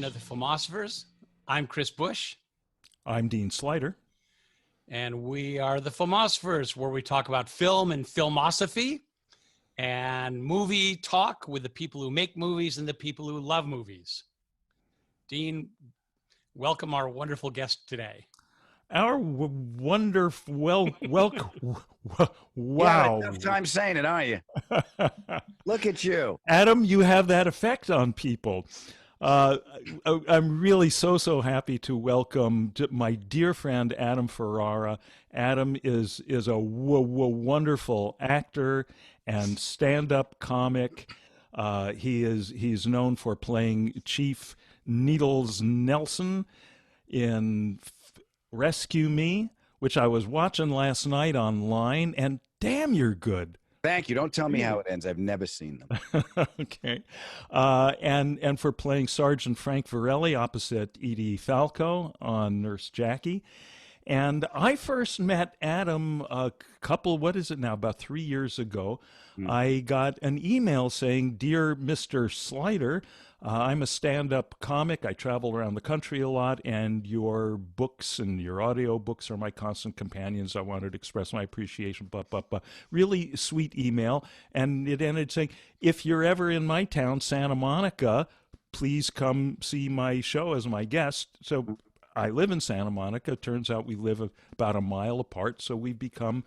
edition of the Filmosophers. I'm Chris Bush. I'm Dean Slider. And we are the Filmosophers, where we talk about film and filmosophy and movie talk with the people who make movies and the people who love movies. Dean, welcome our wonderful guest today. Our wonderful, wow. Yeah, tough time saying it, aren't you? Look at you. Adam, you have that effect on people. I'm really so happy to welcome my dear friend, Adam Ferrara. Adam is a wonderful actor and stand-up comic. He's known for playing Chief Needles Nelson in Rescue Me, which I was watching last night online, and damn, you're good. Thank you. Don't tell me how it ends. I've never seen them. Okay. And for playing Sergeant Frank Varelli opposite Edie Falco on Nurse Jackie. And I first met Adam about 3 years ago. I got an email saying, "Dear Mr. Slider, I'm a stand-up comic. I travel around the country a lot, and your books and your audio books are my constant companions. I wanted to express my appreciation." Really sweet email. And it ended saying, "If you're ever in my town, Santa Monica, please come see my show as my guest." So I live in Santa Monica. Turns out we live about a mile apart, so we've become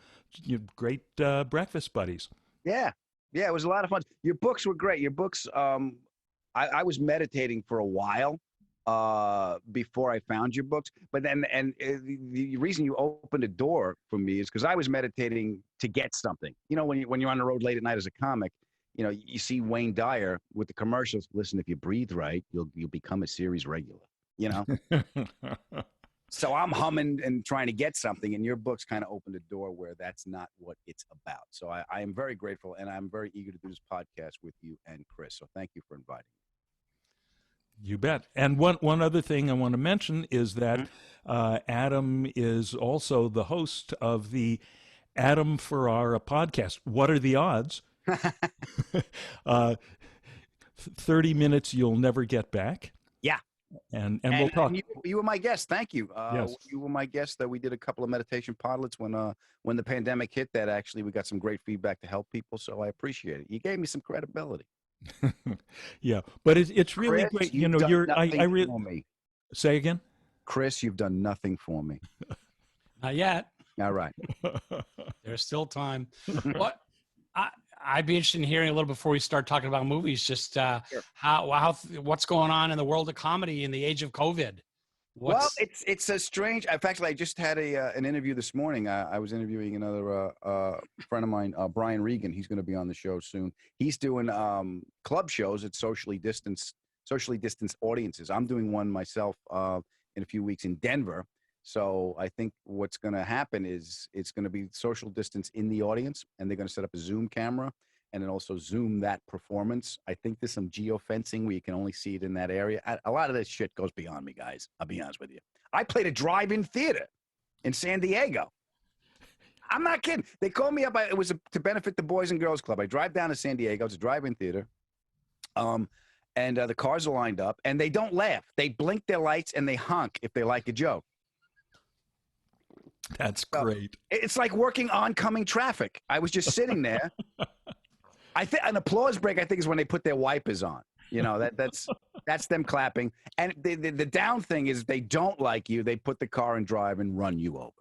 great breakfast buddies. Yeah, it was a lot of fun. Your books were great. Your books, I was meditating for a while before I found your books. But then, the reason you opened a door for me is because I was meditating to get something. You know, when you're on the road late at night as a comic, you see Wayne Dyer with the commercials. Listen, if you breathe right, you'll become a series regular. So I'm humming and trying to get something, and your books kind of opened a door where that's not what it's about. So I am very grateful, and I'm very eager to do this podcast with you and Chris. So thank you for inviting me. You bet. And one other thing I want to mention is that Adam is also the host of the Adam Ferrara Podcast. What are the odds? 30 minutes you'll never get back. Yeah. And we'll talk. And you were my guest. Thank you. Yes. You were my guest. That we did a couple of meditation podlets when the pandemic hit. That actually we got some great feedback to help people. So I appreciate it. You gave me some credibility. Yeah, but it's really Chris, great. I really for me. Say again, Chris. You've done nothing for me. Not yet. All right. There's still time. What? I'd be interested in hearing a little before we start talking about movies, just Sure. what's going on in the world of comedy in the age of COVID. Well, it's a strange. In fact, I just had an interview this morning. I was interviewing another friend of mine, Brian Regan. He's going to be on the show soon. He's doing club shows at socially distanced audiences. I'm doing one myself in a few weeks in Denver. So I think what's going to happen is it's going to be social distance in the audience, and they're going to set up a Zoom camera and then also Zoom that performance. I think there's some geofencing where you can only see it in that area. A lot of this shit goes beyond me, guys. I'll be honest with you. I played a drive-in theater in San Diego. I'm not kidding. They called me up. It was to benefit the Boys and Girls Club. I drive down to San Diego. It's a drive-in theater. And the cars are lined up, and they don't laugh. They blink their lights, and they honk if they like a joke. that's great. It's like working oncoming traffic. I was just sitting there. I think an applause break, I think, is when they put their wipers on. That's them clapping. And the down thing is they don't like you. They put the car in drive and run you over.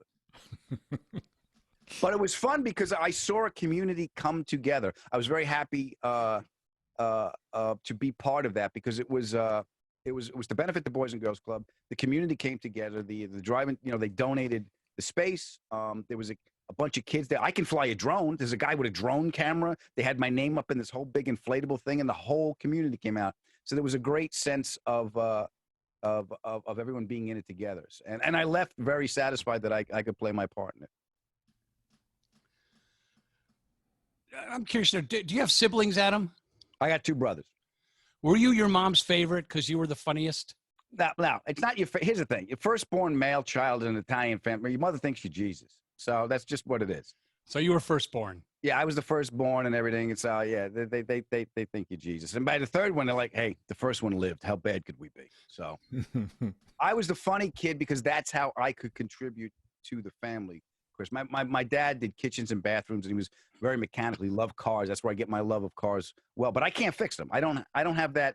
But it was fun because I saw a community come together. I was very happy to be part of that because it was to benefit the Boys and Girls Club. The community came together. The drive-in, they donated the space. There was a bunch of kids there. I can fly a drone. There's a guy with a drone camera. They had my name up in this whole big inflatable thing, and the whole community came out. So there was a great sense of everyone being in it together. And I left very satisfied that I could play my part in it. I'm curious, do you have siblings, Adam? I got two brothers. Were you your mom's favorite because you were the funniest? Now, it's not your. Here's the thing: your firstborn male child in an Italian family, your mother thinks you're Jesus. So that's just what it is. So you were firstborn. Yeah, I was the firstborn and everything. It's yeah, they think you're Jesus. And by the third one, they're like, hey, the first one lived. How bad could we be? So I was the funny kid because that's how I could contribute to the family. Of course, my dad did kitchens and bathrooms, and he was very mechanically loved cars. That's where I get my love of cars. Well, but I can't fix them. I don't have that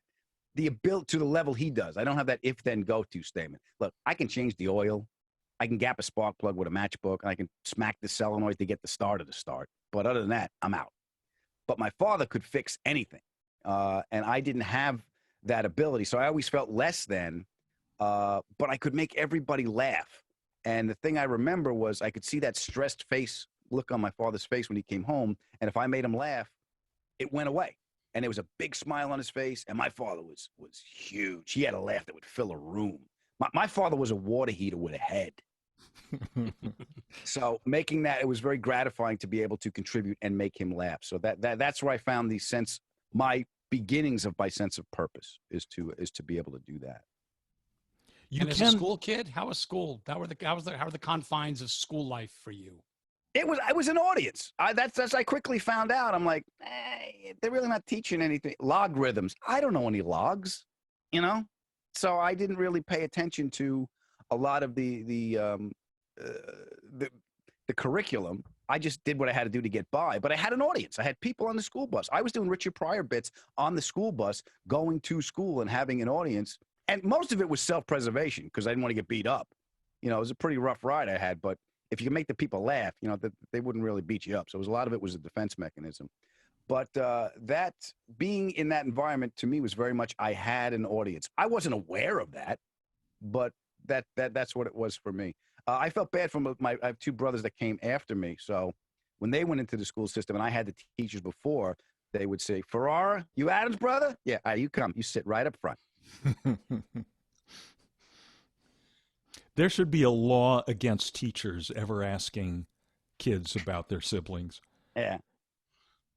the ability to the level he does. I don't have that if then go to statement. Look, I can change the oil. I can gap a spark plug with a matchbook, and I can smack the solenoid to get the starter to start. But other than that, I'm out. But my father could fix anything, and I didn't have that ability. So I always felt less than, but I could make everybody laugh. And the thing I remember was I could see that stressed look on my father's face when he came home, and if I made him laugh, it went away. And there was a big smile on his face, and my father was huge. He had a laugh that would fill a room. My father was a water heater with a head. So making that, it was very gratifying to be able to contribute and make him laugh. So that's where I found my beginnings of my sense of purpose is to be able to do that. And as a school kid, how was school? How were the confines of school life for you? I was an audience. That's I quickly found out. I'm like, they're really not teaching anything. Logarithms. I don't know any logs, So I didn't really pay attention to a lot of the curriculum. I just did what I had to do to get by. But I had an audience. I had people on the school bus. I was doing Richard Pryor bits on the school bus, going to school and having an audience. And most of it was self-preservation because I didn't want to get beat up. It was a pretty rough ride I had. But if you can make the people laugh, they wouldn't really beat you up. So a lot of it was a defense mechanism. But that being in that environment to me was very much I had an audience. I wasn't aware of that, but that's what it was for me. I felt bad for I have two brothers that came after me. So when they went into the school system and I had the teachers before, they would say, Ferrara, you Adam's brother? Yeah, you come. You sit right up front. There should be a law against teachers ever asking kids about their siblings. Yeah.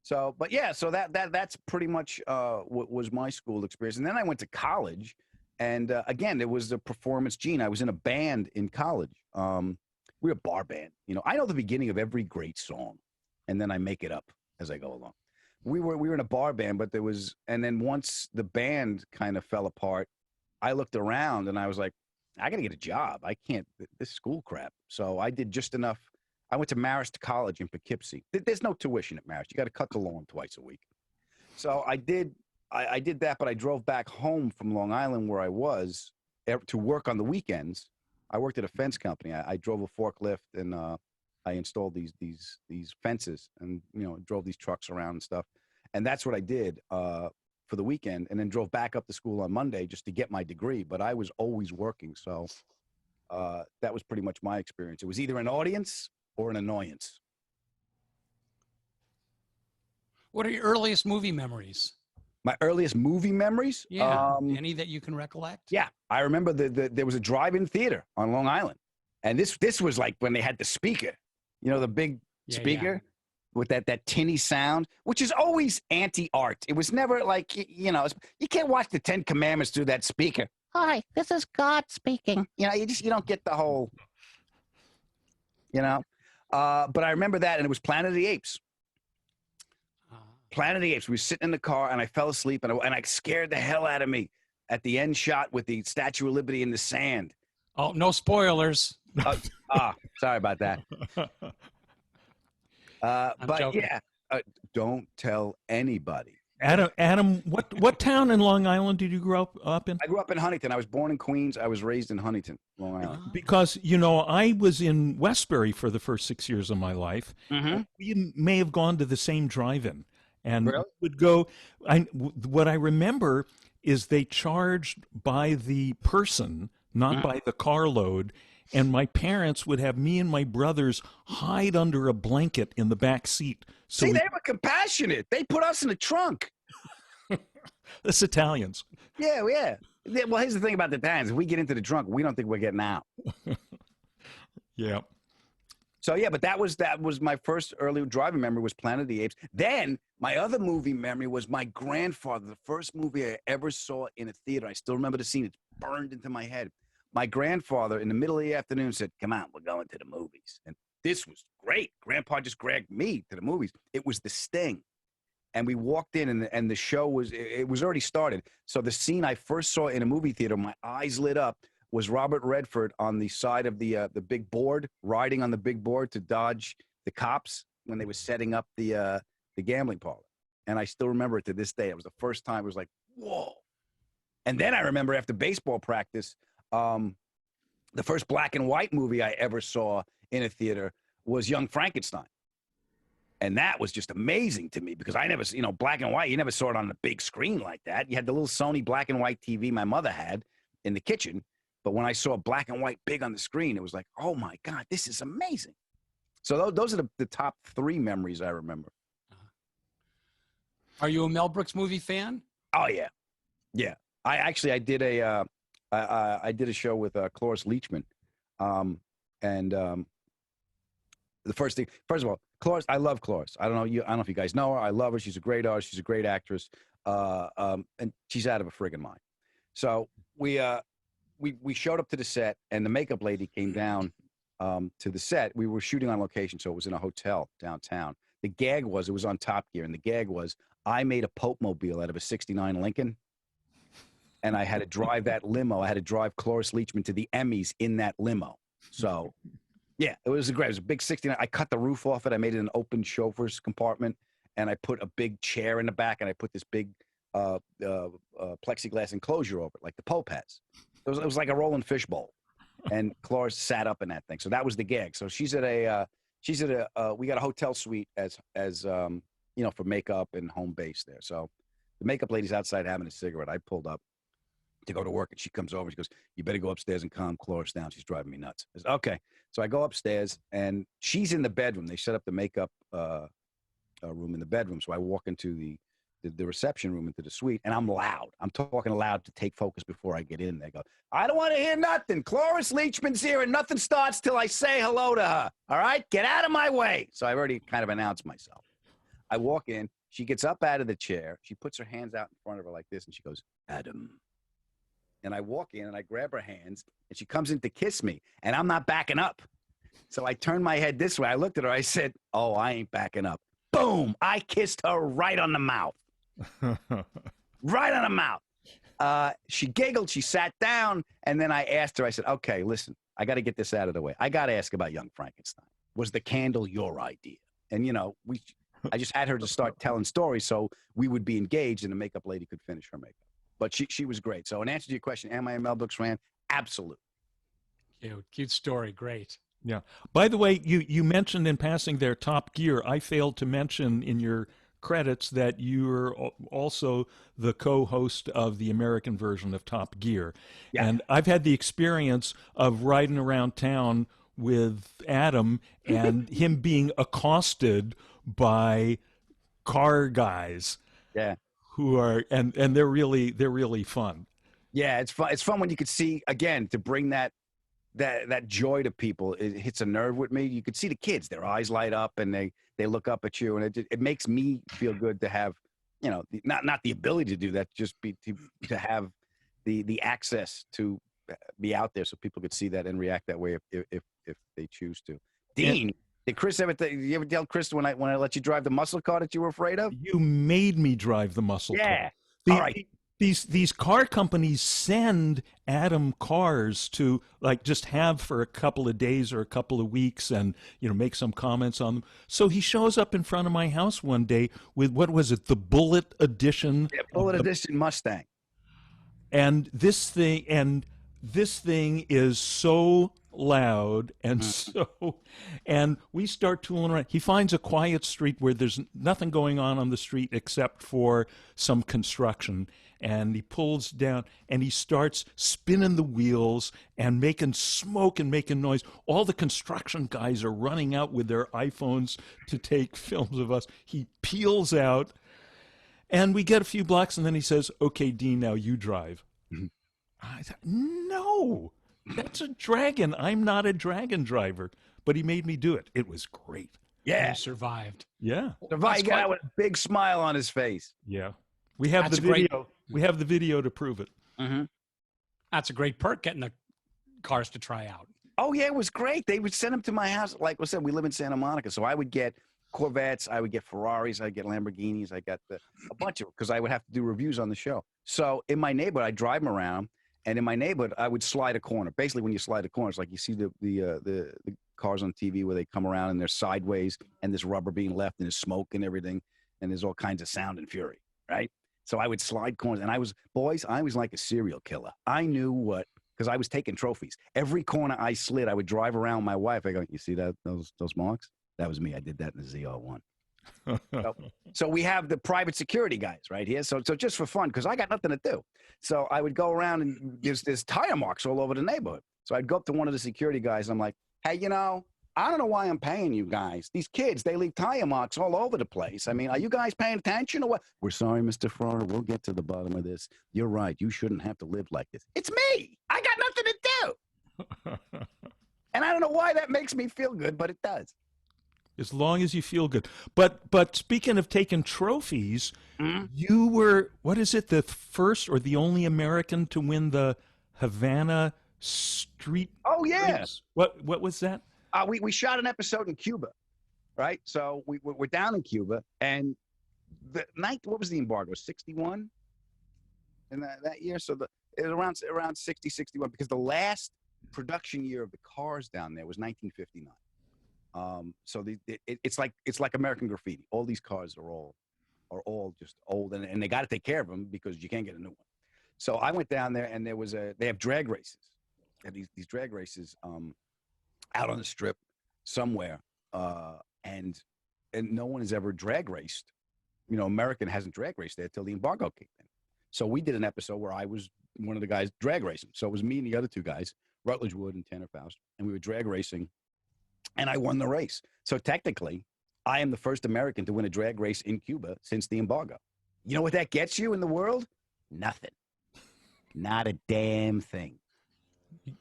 So, but yeah, so that's pretty much what was my school experience. And then I went to college, and again, it was a performance gene. I was in a band in college. We were a bar band. I know the beginning of every great song, and then I make it up as I go along. We were in a bar band, but and then once the band kind of fell apart, I looked around and I was like, I got to get a job. I can't, this school crap. So I did just enough. I went to Marist College in Poughkeepsie. There's no tuition at Marist. You got to cut the lawn twice a week. So I did that, but I drove back home from Long Island where I was to work on the weekends. I worked at a fence company. I drove a forklift and I installed these fences and, drove these trucks around and stuff. And that's what I did for the weekend, and then drove back up to school on Monday just to get my degree. But I was always working. So that was pretty much my experience. It was either an audience or an annoyance. What are your earliest movie memories? My earliest movie memories? Yeah, any that you can recollect? Yeah, I remember there was a drive-in theater on Long Island. And this was like when they had the speaker, the big speaker with that tinny sound, which is always anti-art. It was never like, you can't watch the 10 Commandments through that speaker. Hi, this is God speaking. You don't get the whole, But I remember that, and it was Planet of the Apes. Planet of the Apes. We were sitting in the car, and I fell asleep, and I scared the hell out of me at the end shot with the Statue of Liberty in the sand. Oh, no spoilers. Sorry about that. But joking. Yeah, don't tell anybody. Adam, what town in Long Island did you grow up in? I grew up in Huntington. I was born in Queens. I was raised in Huntington, Long Island. Because, I was in Westbury for the first 6 years of my life. Mm-hmm. We may have gone to the same drive-in. And really? Would go. What I remember is they charged by the person, not by the carload. And my parents would have me and my brothers hide under a blanket in the back seat. So they were compassionate. They put us in the trunk. That's Italians. Yeah. Well, here's the thing about the Italians. If we get into the trunk, we don't think we're getting out. Yeah. So, yeah, but that was my first early driving memory was Planet of the Apes. Then my other movie memory was my grandfather, the first movie I ever saw in a theater. I still remember the scene. It's burned into my head. My grandfather, in the middle of the afternoon, said, come on, we're going to the movies. And this was great. Grandpa just dragged me to the movies. It was The Sting. And we walked in, and the show was already started. So the scene I first saw in a movie theater, my eyes lit up, was Robert Redford on the side of the big board, riding on the big board to dodge the cops when they were setting up the gambling parlor. And I still remember it to this day. It was the first time. It was like, whoa. And then I remember after baseball practice, the first black and white movie I ever saw in a theater was Young Frankenstein. And that was just amazing to me because I never, black and white, you never saw it on the big screen like that. You had the little Sony black and white TV my mother had in the kitchen. But when I saw black and white big on the screen, it was like, oh my God, this is amazing. So those are the top 3 memories I remember. Are you a Mel Brooks movie fan? Oh yeah. Yeah. I did a show with Cloris Leachman. The first of all, Cloris, I love Cloris. I don't know if you guys know her. I love her. She's a great artist. She's a great actress. And she's out of a friggin' mind. So we showed up to the set, and the makeup lady came down to the set. We were shooting on location, so it was in a hotel downtown. The gag was, it was on Top Gear, and the gag was, I made a Pope Mobile out of a '69 Lincoln, and I had to drive that limo. I had to drive Cloris Leachman to the Emmys in that limo. So, yeah, it was a big '69. I cut the roof off it. I made it an open chauffeur's compartment, and I put a big chair in the back, and I put this big plexiglass enclosure over it, like the Pope has. It was like a rolling fishbowl, and Cloris sat up in that thing. So that was the gag. So we got a hotel suite as for makeup and home base there. So the makeup lady's outside having a cigarette. I pulled up to go to work, and she comes over. She goes, "You better go upstairs and calm Cloris down. She's driving me nuts." I said, "Okay." So I go upstairs, and she's in the bedroom. They set up the makeup room in the bedroom. So I walk into the reception room, into the suite, and I'm loud. I'm talking loud to take focus before I get in. They go, "I don't want to hear nothing. Cloris Leachman's here, and nothing starts till I say hello to her. All right? Get out of my way." So I already kind of announced myself. I walk in. She gets up out of the chair. She puts her hands out in front of her like this, and she goes, "Adam." And I walk in, and I grab her hands, and she comes in to kiss me, and I'm not backing up. So I turned my head this way. I looked at her. I said, "Oh, I ain't backing up." Boom. I kissed her right on the mouth. Right on the mouth. She giggled. She sat down, and then I asked her, I said, "Okay, listen, I got to get this out of the way. I got to ask about Young Frankenstein. Was the candle your idea?" And, I just had her to start telling stories so we would be engaged and the makeup lady could finish her makeup. But she was great. So in answer to your question, am I a Mel Brooks fan? Absolutely. Cute story. Great. Yeah. By the way, you mentioned in passing there Top Gear. I failed to mention in your credits that you're also the co-host of the American version of Top Gear. Yeah. And I've had the experience of riding around town with Adam and him being accosted by car guys. Yeah. Who are and they're really fun. Yeah, it's fun. It's fun when you could see, again, to bring that joy to people. It hits a nerve with me. You could see the kids, their eyes light up, and they look up at you, and it makes me feel good to have, not the ability to do that, just to have the access to be out there so people could see that and react that way if they choose to. Dean, did Chris you ever tell Chris when I let you drive the muscle car that you were afraid of? You made me drive the muscle car. All right. These car companies send Adam cars to just have for a couple of days or a couple of weeks and make some comments on them. So he shows up in front of my house one day with, what was it, the Bullet Edition? Yeah, Bullet Edition Mustang. And this thing is so loud and we start tooling around. He finds a quiet street where there's nothing going on the street except for some construction, and he pulls down and he starts spinning the wheels and making smoke and making noise. All the construction guys are running out with their iPhones to take films of us. He peels out, and we get a few blocks, and then he says, "Okay, Dean, now you drive." I thought, no, that's a dragon. I'm not a dragon driver. But he made me do it. It was great. Yeah. You survived. Yeah. Survived. He got out with a big smile on his face. Yeah. We have the video. We have the video to prove it. Mm-hmm. That's a great perk, getting the cars to try out. Oh yeah, it was great. They would send them to my house. Like I said, we live in Santa Monica, so I would get Corvettes, I would get Ferraris, I get Lamborghinis, I got a bunch of, because I would have to do reviews on the show. So in my neighborhood, I'd drive them around, and in my neighborhood, I would slide a corner. Basically, when you slide a corner, it's like you see the cars on TV where they come around and they're sideways, and there's rubber being left, and there's smoke and everything, and there's all kinds of sound and fury, right? So I would slide corners, and I was like a serial killer. I knew what. Because I was taking trophies. Every corner I slid, I would drive around with my wife. I go, you see that those marks? That was me. I did that in the ZR1. So we have the private security guys right here. So just for fun, because I got nothing to do. So I would go around, and there's tire marks all over the neighborhood. So I'd go up to one of the security guys. I'm like, hey, I don't know why I'm paying you guys. These kids, they leave tire marks all over the place. I mean, are you guys paying attention or what? We're sorry, Mr. Ferrara. We'll get to the bottom of this. You're right. You shouldn't have to live like this. It's me. I got nothing to do. And I don't know why that makes me feel good, but it does. As long as you feel good. But speaking of taking trophies, you were, what is it, the first or the only American to win the Havana Street? Oh, yeah. Race? What was that? We shot an episode in Cuba, right? So we're down in Cuba, and the night, what was the embargo? 61 in that year? So it was around 60, 61, because the last production year of the cars down there was 1959. So it's like American Graffiti. All these cars are all just old, and they got to take care of them because you can't get a new one. So I went down there, and they have drag races. They have these drag races out on the strip somewhere, and no one has ever drag raced. American hasn't drag raced there till the embargo kicked in. So we did an episode where I was one of the guys drag racing. So it was me and the other two guys, Rutledge Wood and Tanner Faust, and we were drag racing, and I won the race. So technically, I am the first American to win a drag race in Cuba since the embargo. You know what that gets you in the world? Nothing. Not a damn thing.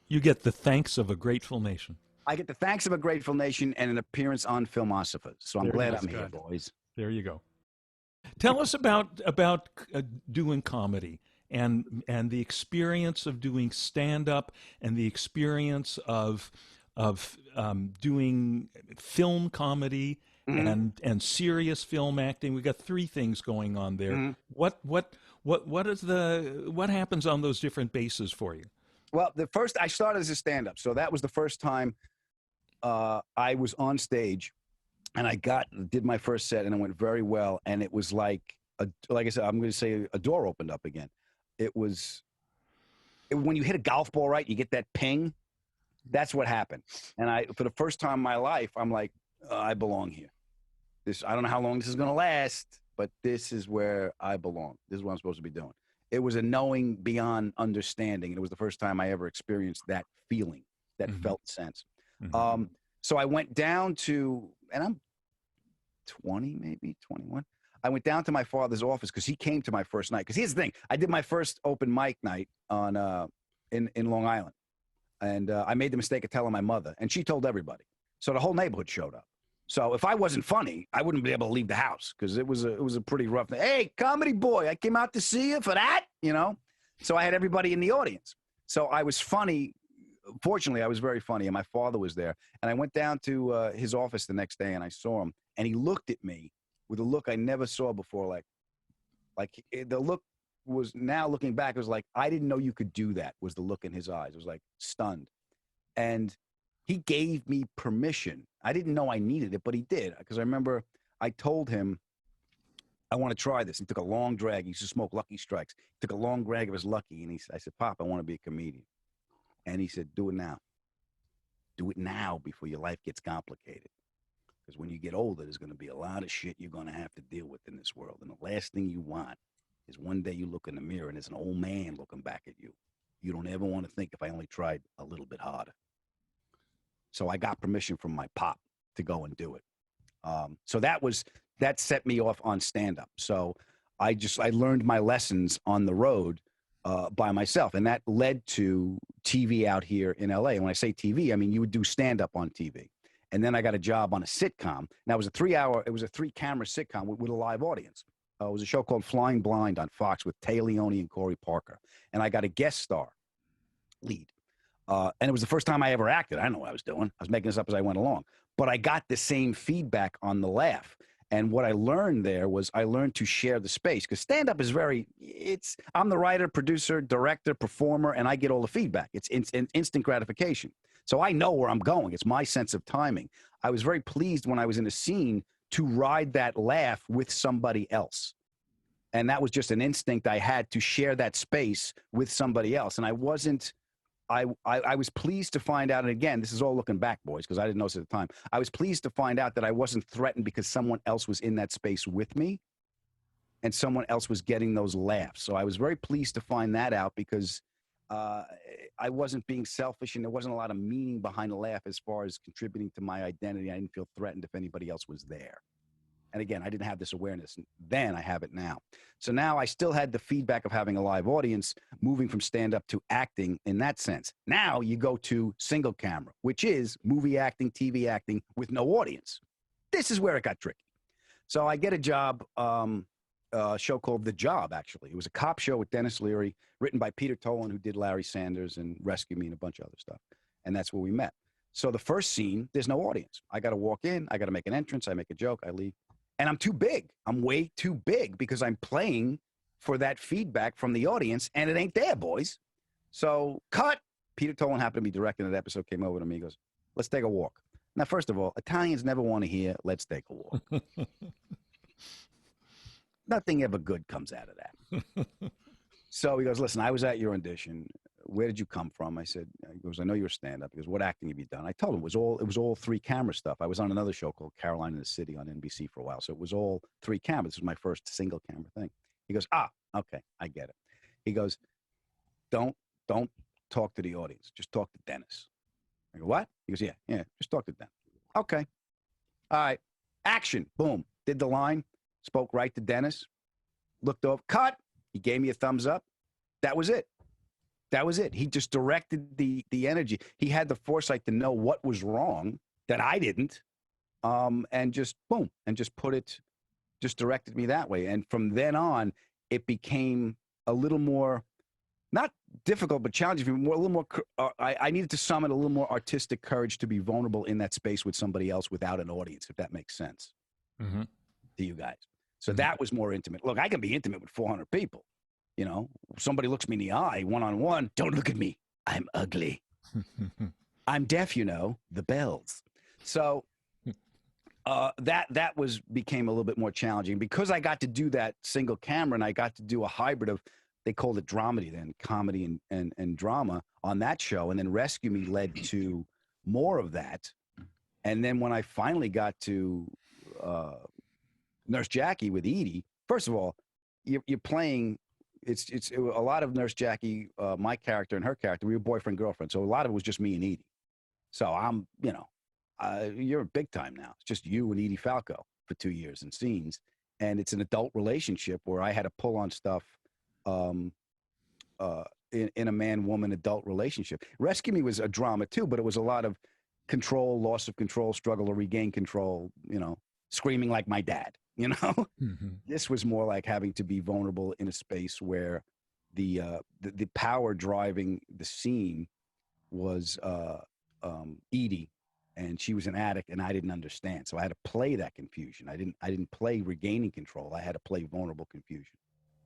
You get the thanks of a grateful nation. I get the thanks of a grateful nation and an appearance on Filmosophers. So I'm glad I'm here, boys. There you go. Tell us about doing comedy and the experience of doing stand-up and the experience of doing film comedy and serious film acting. We got three things going on there. What happens on those different bases for you? Well, I started as a stand-up, so that was the first time I was on stage, and I did my first set, and it went very well. And it was like I said, I'm going to say a door opened up again. When you hit a golf ball right, you get that ping. That's what happened. And for the first time in my life, I'm like, I belong here. I don't know how long this is going to last, but this is where I belong. This is what I'm supposed to be doing. It was a knowing beyond understanding. And it was the first time I ever experienced that feeling, that felt sense. So I went down to, and I'm 20, maybe 21. I went down to my father's office because he came to my first night. Because here's the thing. I did my first open mic night in Long Island. And I made the mistake of telling my mother. And she told everybody. So the whole neighborhood showed up. So if I wasn't funny, I wouldn't be able to leave the house because it was a pretty rough thing. Hey, comedy boy, I came out to see you for that, So I had everybody in the audience. So I was funny. Fortunately, I was very funny, and my father was there. And I went down to his office the next day, and I saw him. And he looked at me with a look I never saw before. Like the look was, now looking back, it was like, I didn't know you could do that, was the look in his eyes. It was like stunned. And he gave me permission. I didn't know I needed it, but he did. Because I remember I told him, I want to try this. He took a long drag. He used to smoke Lucky Strikes. He took a long drag of his Lucky. And I said, Pop, I want to be a comedian. And he said, do it now. Do it now before your life gets complicated. Because when you get older, there's going to be a lot of shit you're going to have to deal with in this world. And the last thing you want is one day you look in the mirror and there's an old man looking back at you. You don't ever want to think, if I only tried a little bit harder. So I got permission from my pop to go and do it. So that set me off on stand-up. So I learned my lessons on the road by myself. And that led to TV out here in LA. And when I say TV, I mean, you would do stand-up on TV. And then I got a job on a sitcom. Now it was a 3-camera sitcom with a live audience. It was a show called Flying Blind on Fox with Tay Leone and Corey Parker. And I got a guest star lead. And it was the first time I ever acted. I didn't know what I was doing. I was making this up as I went along. But I got the same feedback on the laugh. And what I learned there was I learned to share the space, because stand-up is I'm the writer, producer, director, performer, and I get all the feedback. It's instant gratification. So I know where I'm going. It's my sense of timing. I was very pleased when I was in a scene to ride that laugh with somebody else. And that was just an instinct I had to share that space with somebody else. And I was pleased to find out, and again, this is all looking back, boys, because I didn't know this at the time. I was pleased to find out that I wasn't threatened because someone else was in that space with me and someone else was getting those laughs. So I was very pleased to find that out, because I wasn't being selfish and there wasn't a lot of meaning behind the laugh as far as contributing to my identity. I didn't feel threatened if anybody else was there. And again, I didn't have this awareness then. I have it now. So now I still had the feedback of having a live audience, moving from stand-up to acting in that sense. Now you go to single camera, which is movie acting, TV acting with no audience. This is where it got tricky. So I get a job, a show called The Job, actually. It was a cop show with Dennis Leary, written by Peter Tolan, who did Larry Sanders and Rescue Me and a bunch of other stuff. And that's where we met. So the first scene, there's no audience. I got to walk in. I got to make an entrance. I make a joke. I leave. And I'm too big. I'm way too big because I'm playing for that feedback from the audience, and it ain't there, boys. So cut. Peter Tolan happened to be directing that episode, came over to me, goes, let's take a walk. Now, first of all, Italians never want to hear, let's take a walk. Nothing ever good comes out of that. So he goes, listen, I was at your audition. Where did you come from? I said, he goes, I know you're stand-up. He goes, what acting have you done? I told him it was all three camera stuff. I was on another show called Caroline in the City on NBC for a while. So it was all three cameras. This was my first single camera thing. He goes, okay, I get it. He goes, don't talk to the audience. Just talk to Dennis. I go, what? He goes, yeah, just talk to Dennis. Okay. All right. Action. Boom. Did the line. Spoke right to Dennis. Looked over. Cut. He gave me a thumbs up. That was it. That was it. He just directed the energy. He had the foresight to know what was wrong that I didn't, and just boom, and just directed me that way. And from then on, it became a little more, not difficult, but challenging for me. A little more. I needed to summon a little more artistic courage to be vulnerable in that space with somebody else without an audience, if that makes sense to you guys. So that was more intimate. Look, I can be intimate with 400 people. You know, somebody looks me in the eye, one-on-one. Don't look at me. I'm ugly. I'm deaf, you know, the bells. So that became a little bit more challenging because I got to do that single camera, and I got to do a hybrid of, they called it dramedy then, comedy and drama on that show. And then Rescue Me led to more of that. And then when I finally got to Nurse Jackie with Edie, first of all, you're playing. It's a lot of Nurse Jackie, my character and her character. We were boyfriend, girlfriend. So a lot of it was just me and Edie. So I'm, you're big time now. It's just you and Edie Falco for 2 years in scenes. And it's an adult relationship where I had to pull on stuff in a man-woman adult relationship. Rescue Me was a drama too, but it was a lot of control, loss of control, struggle to regain control, screaming like my dad. This was more like having to be vulnerable in a space where the power driving the scene was Edie, and she was an addict, and I didn't understand. So I had to play that confusion. I didn't play regaining control. I had to play vulnerable confusion.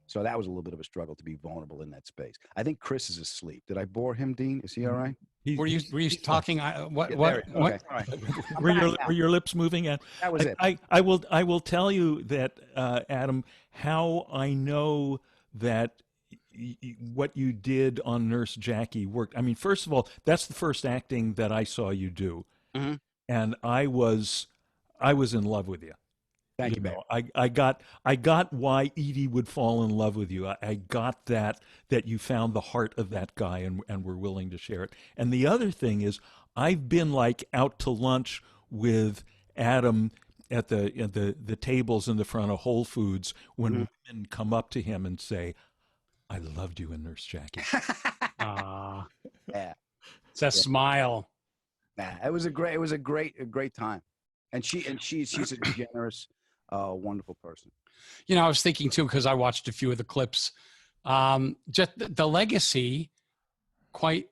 So that was a little bit of a struggle to be vulnerable in that space. I think Chris is asleep. Did I bore him, Dean? Is he all right? Were you talking? What? Okay. All right. Were your lips moving? That was it. I will tell you that, Adam, how I know that what you did on Nurse Jackie worked. I mean, first of all, that's the first acting that I saw you do, and I was in love with you. Thank you, babe. I got why Edie would fall in love with you. I got that you found the heart of that guy and were willing to share it. And the other thing is, I've been like out to lunch with Adam at the tables in the front of Whole Foods when women come up to him and say, "I loved you in Nurse Jackie." Yeah, it's a smile. It was a great time, and she's a generous, wonderful person. I was thinking too, because I watched a few of the clips, just the legacy, quite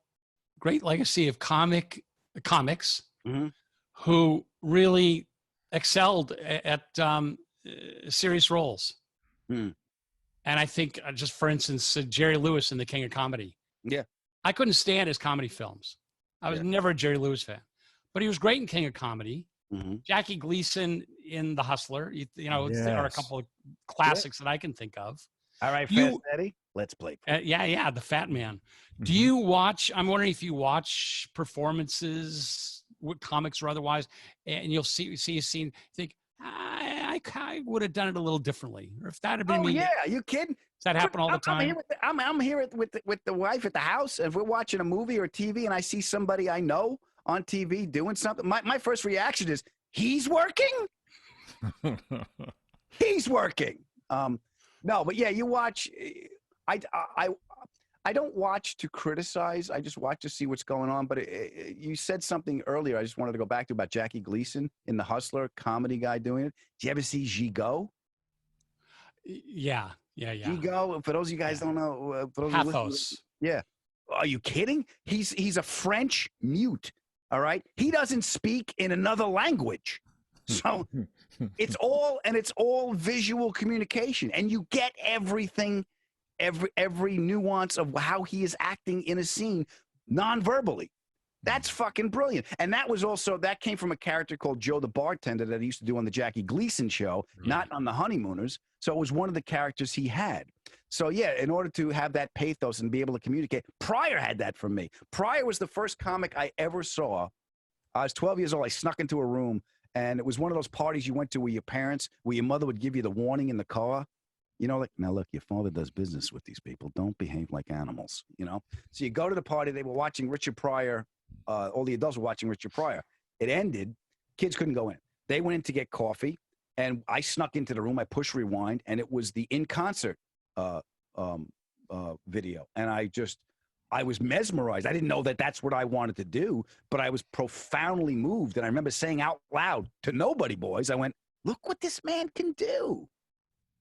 great legacy of comics Mhm. who really excelled at serious roles. Hmm. And I think, just for instance, Jerry Lewis in The King of Comedy. Yeah. I couldn't stand his comedy films. I was Yeah. never a Jerry Lewis fan, but he was great in King of Comedy. Mhm. Jackie Gleason in The Hustler. There are a Yes. couple of classics that I can think of. All right, You- Fast Eddie, let's play. Yeah, the Fat Man. Do Mhm. you watch? I'm wondering if you watch performances, with comics or otherwise, and you'll see a scene, think, I would have done it a little differently, or if that had been Oh me. yeah, are you kidding? Does that happen all the I'm here time? with I'm here with the wife at the house. If we're watching a movie or TV and I see somebody I know on TV doing something, my first reaction is, he's working. He's working. No, but yeah, you watch. I don't watch to criticize. I just watch to see what's going on. But you said something earlier. I just wanted to go back to about Jackie Gleason in The Hustler, comedy guy doing it. Did you ever see Gigot? Yeah. Gigot. For those of you guys don't know, for those who listen to Pathos. this- yeah. Are you kidding? He's a French mute. All right. He doesn't speak in another language. So it's all visual communication, and you get everything, every nuance of how he is acting in a scene non-verbally. That's fucking brilliant. And that came from a character called Joe the Bartender that he used to do on the Jackie Gleason show, not on the Honeymooners. So it was one of the characters he had. So yeah, in order to have that pathos and be able to communicate, Pryor had that for me. Pryor was the first comic I ever saw. I was 12 years old. I snuck into a room, and it was one of those parties you went to where your mother would give you the warning in the car. You know, like, now look, your father does business with these people. Don't behave like animals, you know? So you go to the party. They were watching Richard Pryor. All the adults were watching Richard Pryor. It ended. Kids couldn't go in. They went in to get coffee, and I snuck into the room. I pushed rewind, and it was the in-concert video. And I was mesmerized. I didn't know that that's what I wanted to do, but I was profoundly moved. And I remember saying out loud to nobody, boys, I went, look what this man can do.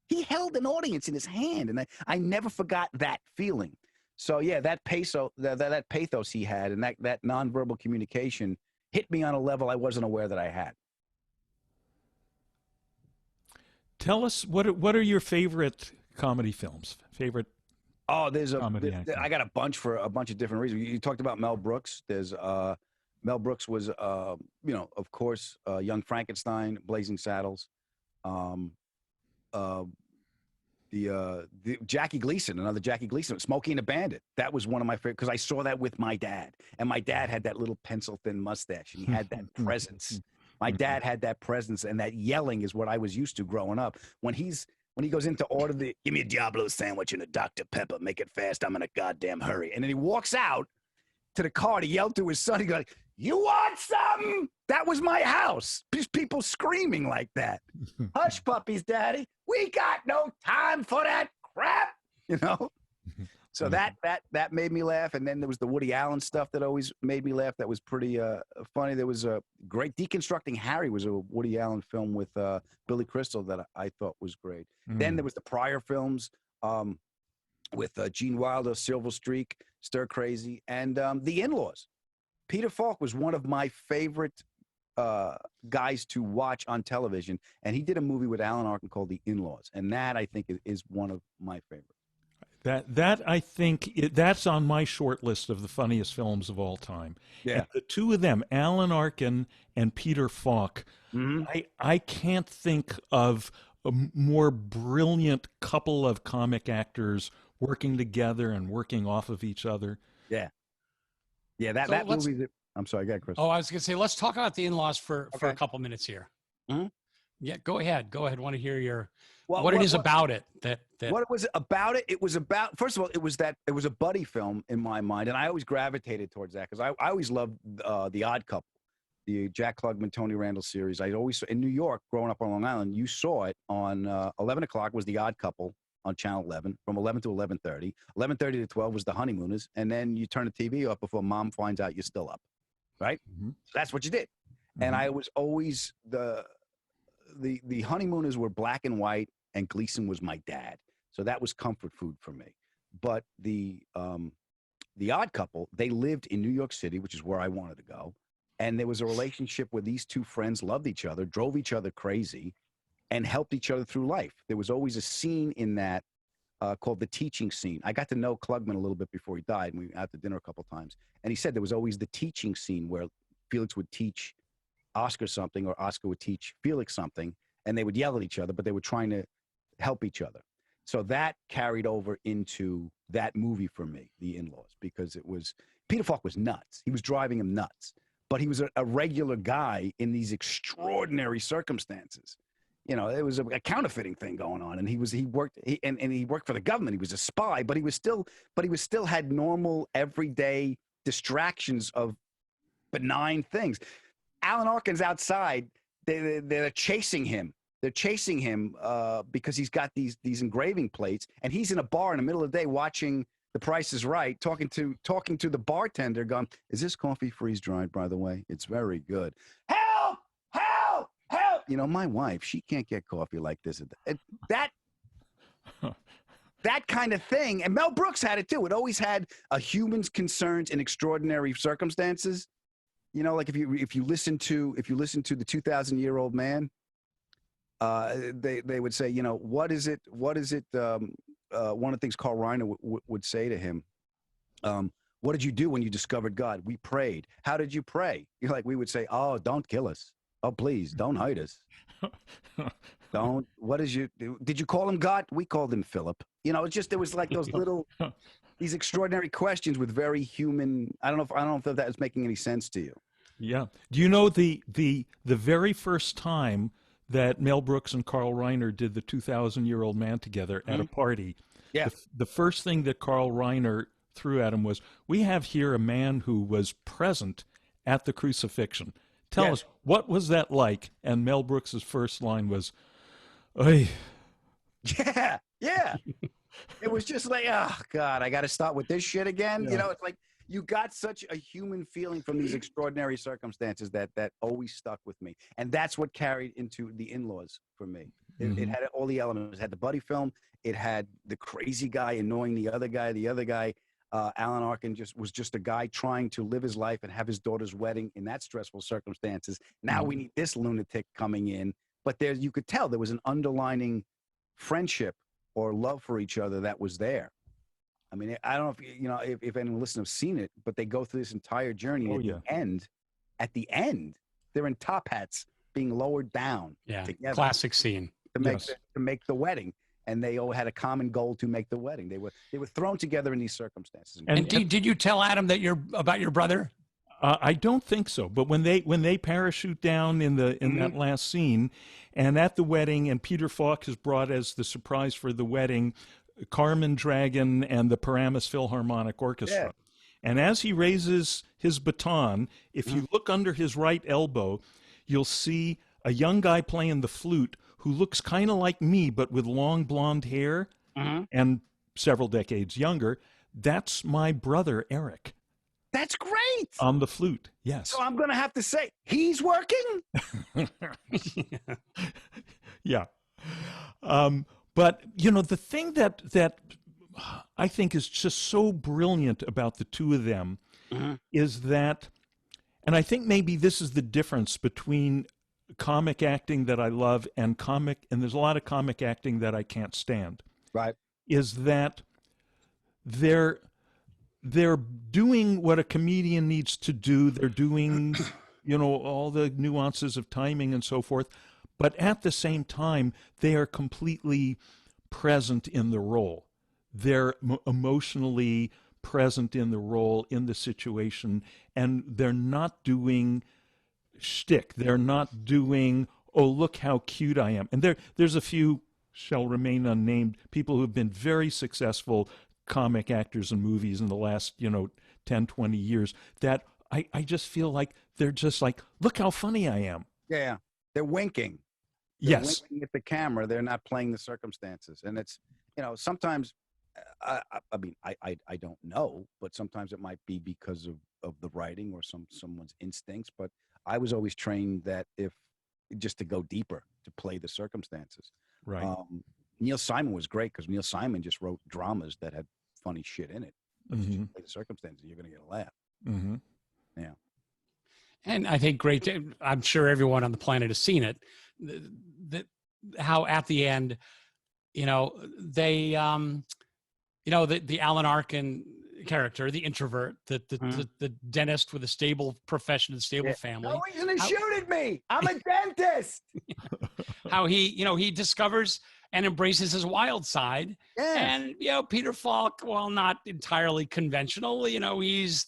He held an audience in his hand, and I never forgot that feeling. So yeah, that pathos he had, and that nonverbal communication hit me on a level I wasn't aware that I had. Tell us what are your favorite comedy films? Favorite? Oh, I got a bunch for a bunch of different reasons. You talked about Mel Brooks. There's Mel Brooks was of course, Young Frankenstein, Blazing Saddles. The Jackie Gleason, another Jackie Gleason, Smokey and the Bandit. That was one of my favorite because I saw that with my dad, and my dad had that little pencil thin mustache, and he had that presence. My dad had that presence, and that yelling is what I was used to growing up. When he goes in to order give me a Diablo sandwich and a Dr. Pepper, make it fast, I'm in a goddamn hurry. And then he walks out to the car to yell to his son. He goes, you want something? That was my house. Just people screaming like that. Hush puppies, daddy. We got no time for that crap. You know? So that made me laugh. And then there was the Woody Allen stuff that always made me laugh. That was pretty funny. There was a great Deconstructing Harry was a Woody Allen film with Billy Crystal that I thought was great. Then there was the Pryor films with Gene Wilder, Silver Streak, Stir Crazy, and The In-Laws. Peter Falk was one of my favorite guys to watch on television, and he did a movie with Alan Arkin called The In-Laws, and that I think is one of my favorites. That I think that's on my short list of the funniest films of all time. Yeah. And the two of them, Alan Arkin and Peter Falk, I can't think of a more brilliant couple of comic actors working together and working off of each other. Yeah. Yeah, that movie. I'm sorry, go ahead, Chris. Oh, I was going to say, let's talk about The In-Laws for a couple minutes here. Mhm. Yeah, go ahead. I want to hear What it is about it. What it was about it? It was about, first of all, it was a buddy film in my mind, and I always gravitated towards that because I always loved The Odd Couple, the Jack Klugman, Tony Randall series. I always, in New York, growing up on Long Island, you saw it on 11 o'clock was The Odd Couple on Channel 11 from 11 to 11:30. 11:30 to 12 was The Honeymooners, and then you turn the TV up before Mom finds out you're still up, right? So that's what you did. And I was always the Honeymooners were black and white, and Gleason was my dad, so that was comfort food for me. But the The Odd Couple, they lived in New York City, which is where I wanted to go. And there was a relationship where these two friends loved each other, drove each other crazy, and helped each other through life. There was always a scene in that called the teaching scene. I got to know Klugman a little bit before he died, and we went out to dinner a couple times. And he said there was always the teaching scene where Felix would teach Oscar something, or Oscar would teach Felix something, and they would yell at each other, but they were trying to help each other. So that carried over into that movie for me, The In-Laws, because it was, Peter Falk was nuts. He was driving him nuts, but he was a regular guy in these extraordinary circumstances. You know, there was a counterfeiting thing going on, and he worked for the government. He was a spy, but he was still had normal, everyday distractions of benign things. Alan Arkin's outside. They're chasing him. They're chasing him because he's got these engraving plates, and he's in a bar in the middle of the day watching The Price is Right, talking to the bartender, going, "Is this coffee freeze dried? By the way, it's very good. Help! Help! Help!" You know, my wife, she can't get coffee like this. That kind of thing. And Mel Brooks had it too. It always had a human's concerns in extraordinary circumstances. You know, like if you listen to the 2,000-Year-Old Man, they would say, you know, what is it? One of the things Carl Reiner would say to him, what did you do when you discovered God? We prayed. How did you pray? You're like, we would say, oh, don't kill us. Oh, please, don't hurt us. Don't. Did you call him God? We called him Philip. You know, it's just, there was like those little, these extraordinary questions with very human. I don't know if that is making any sense to you. Yeah. Do you know the very first time that Mel Brooks and Carl Reiner did the 2,000-Year-Old Man together at a party? Yeah. The first thing that Carl Reiner threw at him was, "We have here a man who was present at the crucifixion. Tell us, what was that like?" And Mel Brooks's first line was, "Oy." Yeah, yeah. It was just like, oh God, I got to start with this shit again. Yeah. You know, it's like you got such a human feeling from these extraordinary circumstances that always stuck with me, and that's what carried into The In-Laws for me. It had all the elements. It had the buddy film. It had the crazy guy annoying the other guy. The other guy, Alan Arkin, was just a guy trying to live his life and have his daughter's wedding in that stressful circumstances. Now we need this lunatic coming in, but you could tell there was an underlining friendship or love for each other that was there. I mean, I don't know if anyone listening has seen it, but they go through this entire journey. At the end, they're in top hats being lowered down. Yeah, together classic scene to make the wedding, and they all had a common goal to make the wedding. They were thrown together in these circumstances. And did you tell Adam that about your brother? I don't think so. But when they parachute down in that last scene, and at the wedding, and Peter Falk is brought as the surprise for the wedding, Carmen Dragon and the Paramus Philharmonic Orchestra. Yeah. And as he raises his baton, if you look under his right elbow, you'll see a young guy playing the flute who looks kind of like me, but with long blonde hair and several decades younger. That's my brother, Eric. That's great. On the flute, yes. So I'm going to have to say, he's working? Yeah. But, you know, the thing that I think is just so brilliant about the two of them is that, and I think maybe this is the difference between comic acting that I love and there's a lot of comic acting that I can't stand. Right. Is that they're doing what a comedian needs to do. They're doing, you know, all the nuances of timing and so forth. But at the same time, they are completely present in the role. They're emotionally present in the role, in the situation, and they're not doing shtick. They're not doing, oh, look how cute I am. And there's a few, shall remain unnamed, people who've been very successful comic actors in movies in the last, 10, 20 years that I just feel like they're just like, look how funny I am. Yeah, they're winking. They're winking at the camera. They're not playing the circumstances. And it's, sometimes, I don't know, but sometimes it might be because of the writing or someone's instincts. But I was always trained that just to go deeper, to play the circumstances. Right. Neil Simon was great because Neil Simon just wrote dramas that had funny shit in it. But you just play the circumstances, you're going to get a laugh. Mm-hmm. Yeah. And I think I'm sure everyone on the planet has seen it. How at the end, they, the Alan Arkin character, the introvert, the dentist with a stable profession and stable family. No reason to shoot at me. I'm a dentist. How he discovers and embraces his wild side. Yeah. And Peter Falk, while not entirely conventional, he's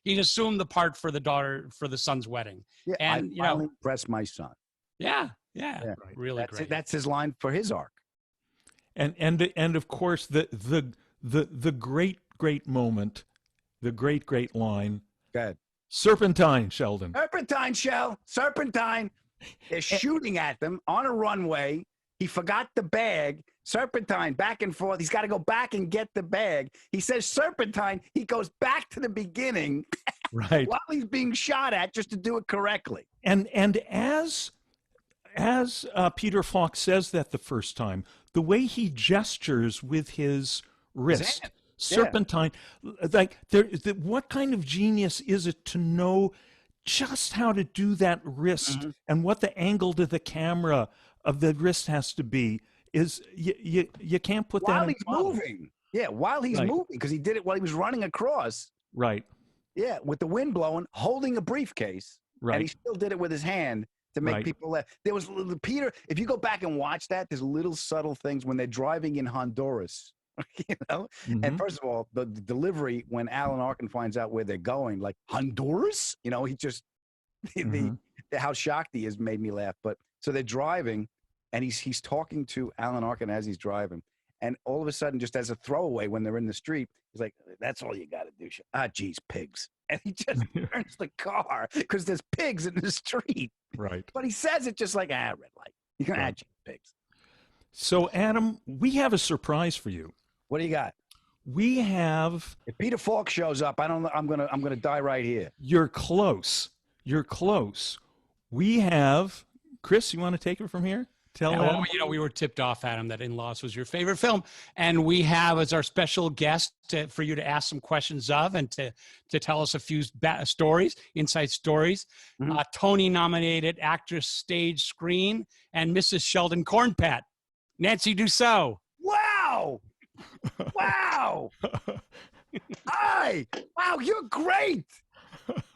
assumed the part for the son's wedding. Yeah, and I finally impressed my son. Yeah. Right. Really That's great. it. That's his line for his arc. And of course the great moment, the great line. Go ahead. Serpentine, Sheldon. Serpentine, Shell. Serpentine. They're shooting at them on a runway. He forgot the bag. Serpentine, back and forth. He's got to go back and get the bag. He says serpentine. He goes back to the beginning, Right. while he's being shot at, just to do it correctly. And as Peter Falk says that the first time, the way he gestures with his wrist, hand. serpentine, like what kind of genius is it to know just how to do that wrist and what the angle to the camera of the wrist has to be? Is you can't put While that in he's moving. Yeah, while he's moving, because he did it while he was running across. Right. Yeah, with the wind blowing, holding a briefcase. Right. And he still did it with his hand to make people laugh. There was Peter, if you go back and watch that, there's little subtle things when they're driving in Honduras. And first of all, the delivery when Alan Arkin finds out where they're going, like Honduras, he just how shocked he is made me laugh. But so they're driving, and he's talking to Alan Arkin as he's driving, and all of a sudden, just as a throwaway, when they're in the street, he's like, "That's all you got to do." Geez, pigs, and he just turns the car because there's pigs in the street. Right. But he says it just like, red light. You can add pigs. So, Adam, we have a surprise for you. What do you got? We have. If Peter Falk shows up, I'm gonna die right here. You're close. You're close. We have. Chris, you want to take it from here? Tell Adam. We were tipped off, Adam, that In-Laws was your favorite film, and we have as our special guest for you to ask some questions of, and to tell us a few stories, inside stories. Tony-nominated actress, stage, screen, and Mrs. Sheldon Cornpet, Nancy Dussault. Wow! Wow! Hi! Wow, you're great.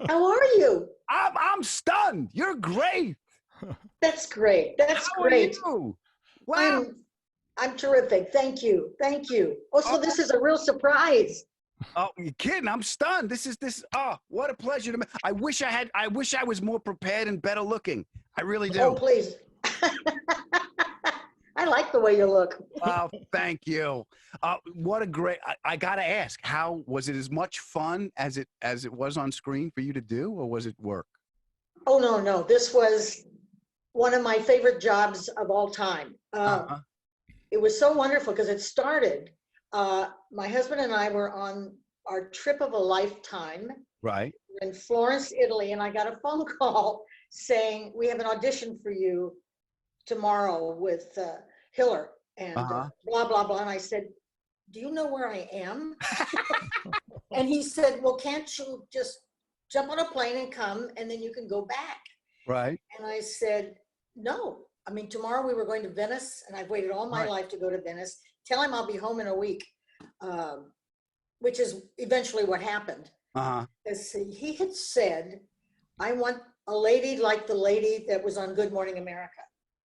How are you? I'm stunned. You're great. That's great. That's How great. Are you? Wow. I'm terrific. Thank you. Thank you. Also, this is a real surprise. Oh, you're kidding. I'm stunned. This. Oh, what a pleasure to me. I wish I was more prepared and better looking. I really do. Oh, please. I like the way you look. Oh, thank you. What a great, I got to ask, how was it? As much fun as it was on screen for you to do, or was it work? Oh, no. This was one of my favorite jobs of all time. It was so wonderful because it started, my husband and I were on our trip of a lifetime. Right. In Florence, Italy, and I got a phone call saying, we have an audition for you tomorrow with Hiller and blah, blah, blah. And I said, do you know where I am? And he said, well, can't you just jump on a plane and come, and then you can go back? Right. And I said, no. I mean, tomorrow we were going to Venice, and I've waited all my life to go to Venice. Tell him I'll be home in a week, which is eventually what happened. As he had said, I want a lady like the lady that was on Good Morning America.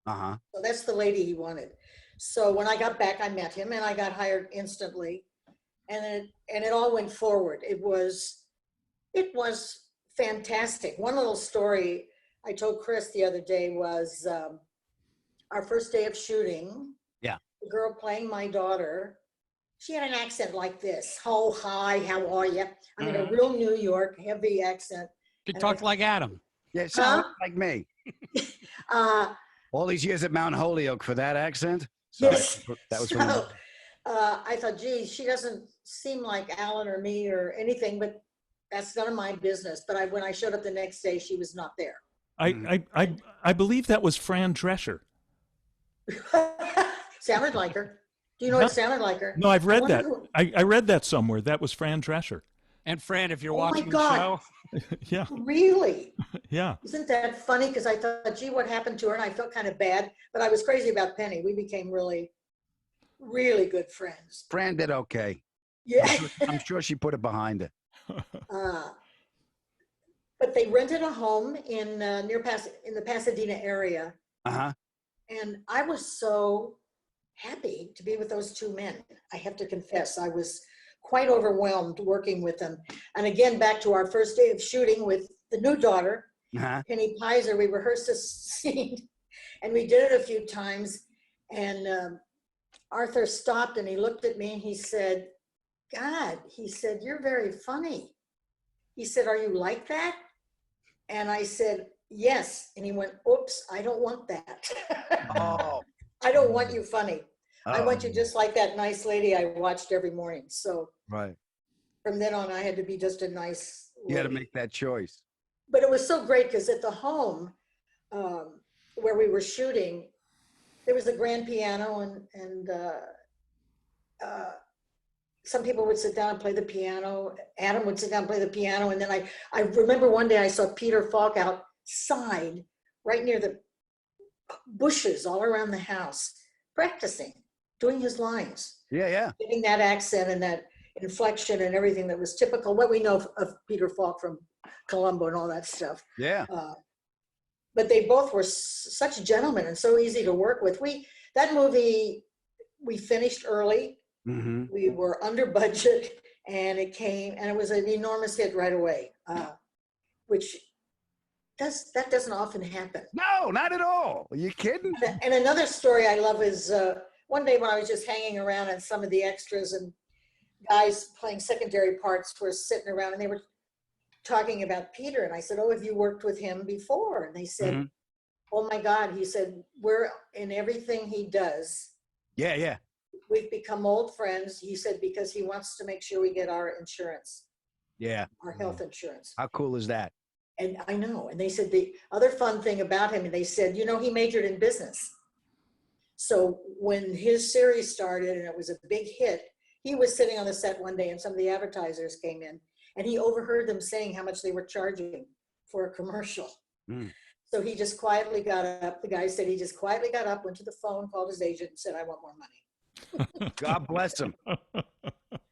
So that's the lady he wanted. So when I got back, I met him, and I got hired instantly, and it all went forward. It was fantastic. One little story I told Chris the other day was our first day of shooting. Yeah. The girl playing my daughter, she had an accent like this. Oh, hi, how are you? I mean, a real New York heavy accent. You talk like Adam. Yeah, it sounds like me. All these years at Mount Holyoke for that accent? Sorry, yes. That was I thought, geez, she doesn't seem like Alan or me or anything, but that's none of my business. But when I showed up the next day, she was not there. I believe that was Fran Drescher. Sounded like her. Do you know what sounded like her? No, I've read that. Who- I read that somewhere. That was Fran Drescher. And Fran, if you're Oh my watching the God. show, Yeah, Really? yeah. Isn't that funny? Because I thought, gee, what happened to her? And I felt kind of bad, but I was crazy about Penny. We became really, really good friends. Fran did okay. Yeah. I'm sure she put it behind her. But they rented a home in in the Pasadena area, Uh-huh. and I was so happy to be with those two men. I have to confess, I was quite overwhelmed working with them. And again, back to our first day of shooting with the new daughter, Uh-huh. Penny Pizer. We rehearsed a scene, and we did it a few times. And Arthur stopped and he looked at me and he said, "God," he said, "you're very funny." He said, "Are you like that?" And I said, "Yes." And he went, "Oops, I don't want that." Oh. I don't want you funny. I want you Oh. just like that nice lady I watched every morning. So Right. from then on, I had to be just a nice lady. You had to make that choice. But it was so great because at the home where we were shooting, there was a grand piano, and some people would sit down and play the piano. Adam would sit down and play the piano. And then I remember one day I saw Peter Falk outside right near the bushes all around the house, practicing, doing his lines, Yeah. getting that accent and that inflection and everything that was typical, what we know of Peter Falk from Columbo and all that stuff. Yeah. But they both were such gentlemen and so easy to work with. That movie, we finished early. Mm-hmm. We were under budget, and it was an enormous hit right away, which that doesn't often happen. No, not at all. Are you kidding? And another story I love is one day when I was just hanging around, and some of the extras and guys playing secondary parts were sitting around, and they were talking about Peter. And I said, "Oh, have you worked with him before?" And they said, Mhm. "Oh my God," he said, "we're in everything he does. Yeah. We've become old friends." He said, "because he wants to make sure we get our insurance, Yeah. our health insurance." How cool is that? And I know. And they said the other fun thing about him, and they said, he majored in business. So when his series started and it was a big hit, he was sitting on the set one day and some of the advertisers came in and he overheard them saying how much they were charging for a commercial. Mm. So he just quietly got up. The guy said he just quietly got up, went to the phone, called his agent and said, "I want more money." God bless him. And I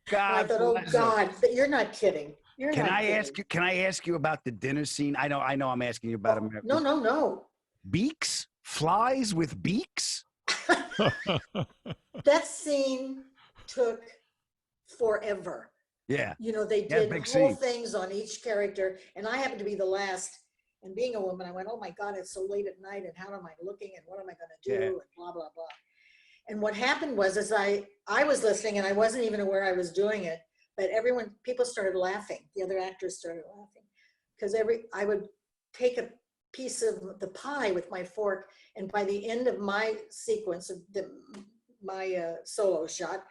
God thought, "Oh bless him. God, you're not kidding. You're Can not I kidding." ask you? Can I ask you about the dinner scene? I know. I'm asking you about him. No. Beaks, flies with beaks. That scene took forever. Yeah. They Yeah, did big whole scene. things on each character, and I happened to be the last. And being a woman, I went, "Oh my God, it's so late at night, and how am I looking, and what am I going to do, Yeah. and blah blah blah." And what happened was, as I was listening, and I wasn't even aware I was doing it, but people started laughing. The other actors started laughing because I would take a piece of the pie with my fork, and by the end of my sequence of my solo shot,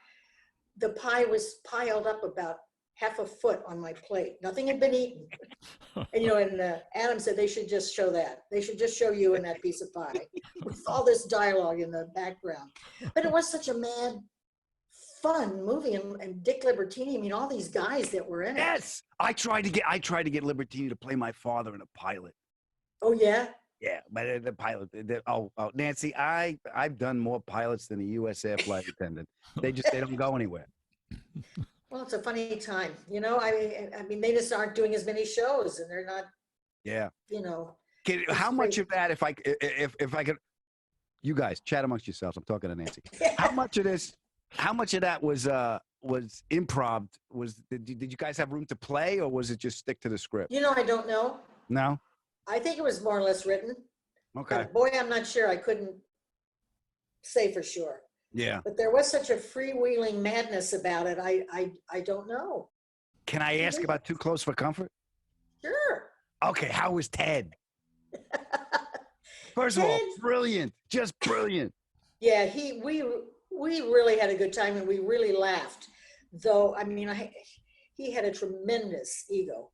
the pie was piled up about half a foot on my plate. Nothing had been eaten. And Adam said they should just show that. They should just show you in that piece of pie with all this dialogue in the background. But it was such a mad, fun movie. And Dick Libertini, all these guys that were in it. Yes. I tried to get Libertini to play my father in a pilot. Oh, yeah? Yeah, but the pilot. Nancy, I've done more pilots than a U.S. air flight attendant. They don't go anywhere. Well, it's a funny time. They just aren't doing as many shows, and they're not. Yeah. It's How much crazy. of that, if I could, you guys chat amongst yourselves. I'm talking to Nancy. How much of that was improv? Did you guys have room to play, or was it just stick to the script? I don't know. No. I think it was more or less written. Okay. But boy, I'm not sure. I couldn't say for sure. Yeah. But there was such a freewheeling madness about it. I don't know. Can I ask about Too Close for Comfort? Sure. Okay. How was Ted? First of all, Ted- brilliant. Just brilliant. Yeah, we really had a good time and we really laughed. Though, he had a tremendous ego.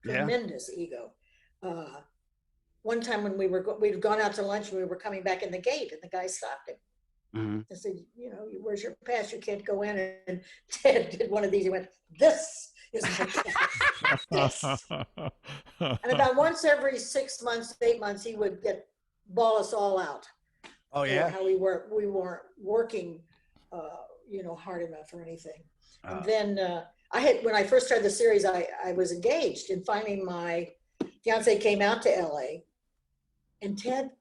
Yeah. Tremendous ego. One time when we'd gone out to lunch and we were coming back in the gate and the guy stopped him. Mm-hmm. I said, you know, where's your pass? You can't go in. And Ted did one of these. He went, this is my pass. This. And about once every 6 months, 8 months, he would ball us all out. Oh yeah. How we weren't working, you know, hard enough or anything. And then when I first started the series, I was engaged, and finally my fiance came out to LA, and Ted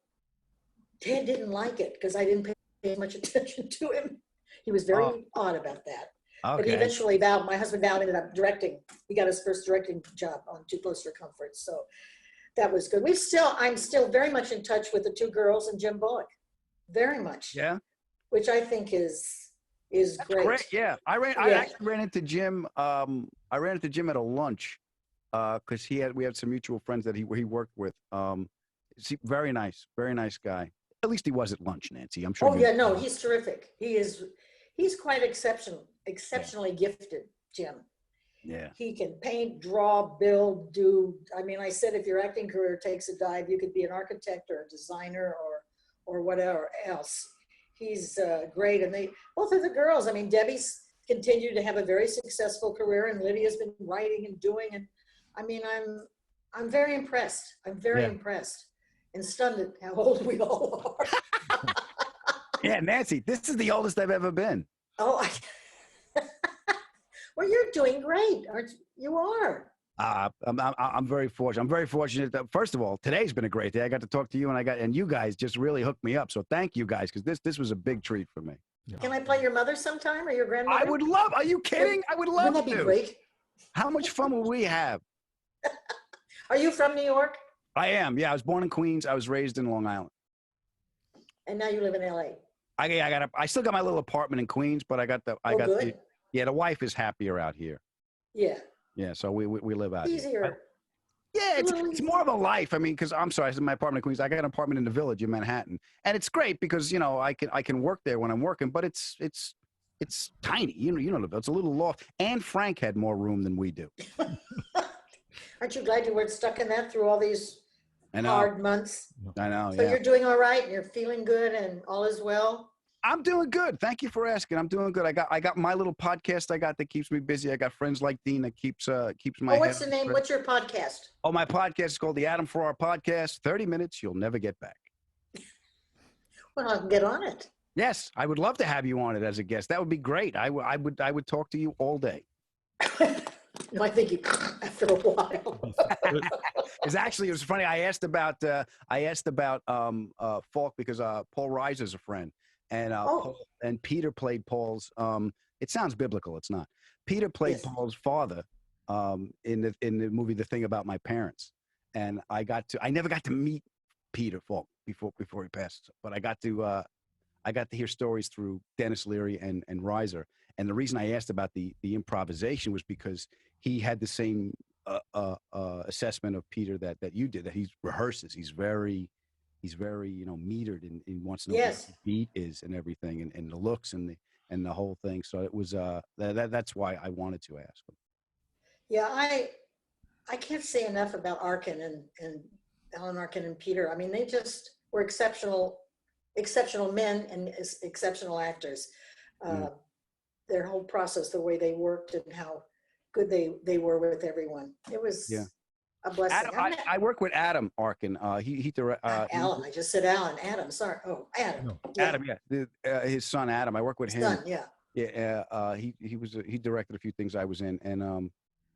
didn't like it because I didn't pay much attention to him. He was very odd about that. Okay. But he eventually my husband ended up directing. He got his first directing job on Too Close for Comfort. So that was good. I'm still very much in touch with the two girls and Jim Bullock. Very much. Yeah. Which I think is great. Yeah. I actually ran into Jim. I ran into Jim at a lunch because we had some mutual friends that he worked with. Very nice guy. At least he was at lunch, Nancy. I'm sure. Oh yeah, no, he's terrific. He's quite exceptionally gifted, Jim. Yeah. He can paint, draw, build, do. I mean, I said if your acting career takes a dive, you could be an architect or a designer or whatever else. He's great, and both of the girls. I mean, Debbie's continued to have a very successful career, and Lydia's been writing and doing. And I mean, I'm very impressed. I'm very impressed and stunned at how old we all are. Yeah, Nancy, this is the oldest I've ever been. Oh, well, you're doing great, aren't you? You are. I'm very fortunate. I'm very fortunate that, first of all, today's been a great day. I got to talk to you, and you guys just really hooked me up. So thank you guys, because this was a big treat for me. Can I play your mother sometime or your grandmother? I would love. Are you kidding? I would love to. Wouldn't that be great? How much fun will we have? Are you from New York? I am. Yeah, I was born in Queens. I was raised in Long Island. And now you live in LA. I still got my little apartment in Queens, but the wife is happier out here. Yeah. Yeah, so we live out easier. Here. It's more of a life. I mean, because I'm sorry, I said my apartment in Queens. I got an apartment in the Village in Manhattan, and it's great because you know I can work there when I'm working, but it's tiny. You know the Village. It's a little loft. And Frank had more room than we do. Aren't you glad you weren't stuck in that through all these hard months? I know. So you're doing all right, and you're feeling good, and all is well. I'm doing good. Thank you for asking. I'm doing good. I got my little podcast that keeps me busy. I got friends like Dean that keeps my. What's the name? What's your podcast? Oh, my podcast is called the Adam Ferrara Podcast. 30 minutes, you'll never get back. Well, I can get on it. Yes, I would love to have you on it as a guest. That would be great. I would talk to you all day. No, I think you after a while. It was funny. I asked about Falk because Paul Reiser's a friend. And Peter played Paul's. It sounds biblical. It's not. Peter played Paul's father in the movie The Thing About My Parents, and I never got to meet Peter Falk before he passed, but I got to hear stories through Dennis Leary and Reiser. And the reason I asked about the improvisation was because he had the same assessment of Peter that you did. That he rehearses. He's very metered and wants to know what the beat is and everything and the looks and the whole thing. So it was that's why I wanted to ask him. Yeah, I can't say enough about Arkin and Alan Arkin and Peter. I mean, they just were exceptional men and exceptional actors. Their whole process, the way they worked and how good they were with everyone. It was a blessing. Adam, I work with Adam Arkin. Alan. I just said Alan. Adam. Sorry. Oh, Adam. No. Adam. Yeah. His son Adam. I work with him. Son. Yeah. Yeah. He directed a few things I was in, and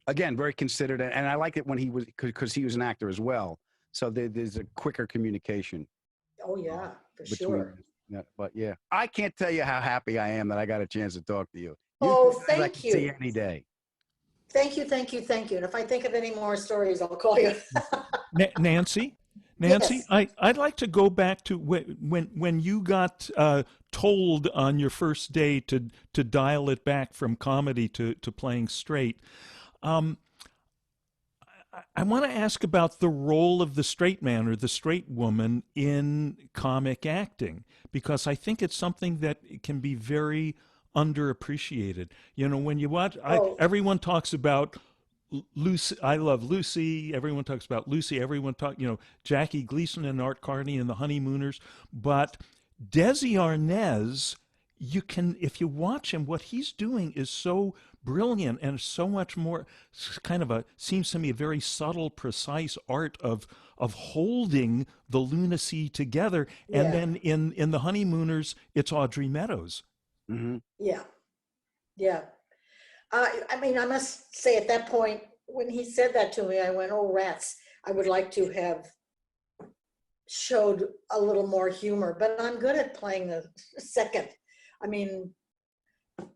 again, very considered. And I like it when because he was an actor as well. So there's a quicker communication. Oh yeah, for sure. Yeah, but yeah, I can't tell you how happy I am that I got a chance to talk to you. Thank you. See you any day. Thank you. And if I think of any more stories, I'll call you. Nancy, yes. I'd like to go back to when you got told on your first day to dial it back from comedy to playing straight. I want to ask about the role of the straight man or the straight woman in comic acting, because I think it's something that can be very underappreciated. You know, when you watch, everyone talks about Lucy. I love Lucy. Everyone talks about Lucy. Everyone Jackie Gleason and Art Carney and the Honeymooners. But Desi Arnaz, you can, if you watch him, what he's doing is so brilliant and so much more kind of seems to me a very subtle, precise art of holding the lunacy together. And Yeah. then in The Honeymooners, it's Audrey Meadows. Mm-hmm. Yeah. Yeah. I mean, I must say at that point, when he said that to me, I went, oh, rats. I would like to have showed a little more humor, but I'm good at playing the second. I mean,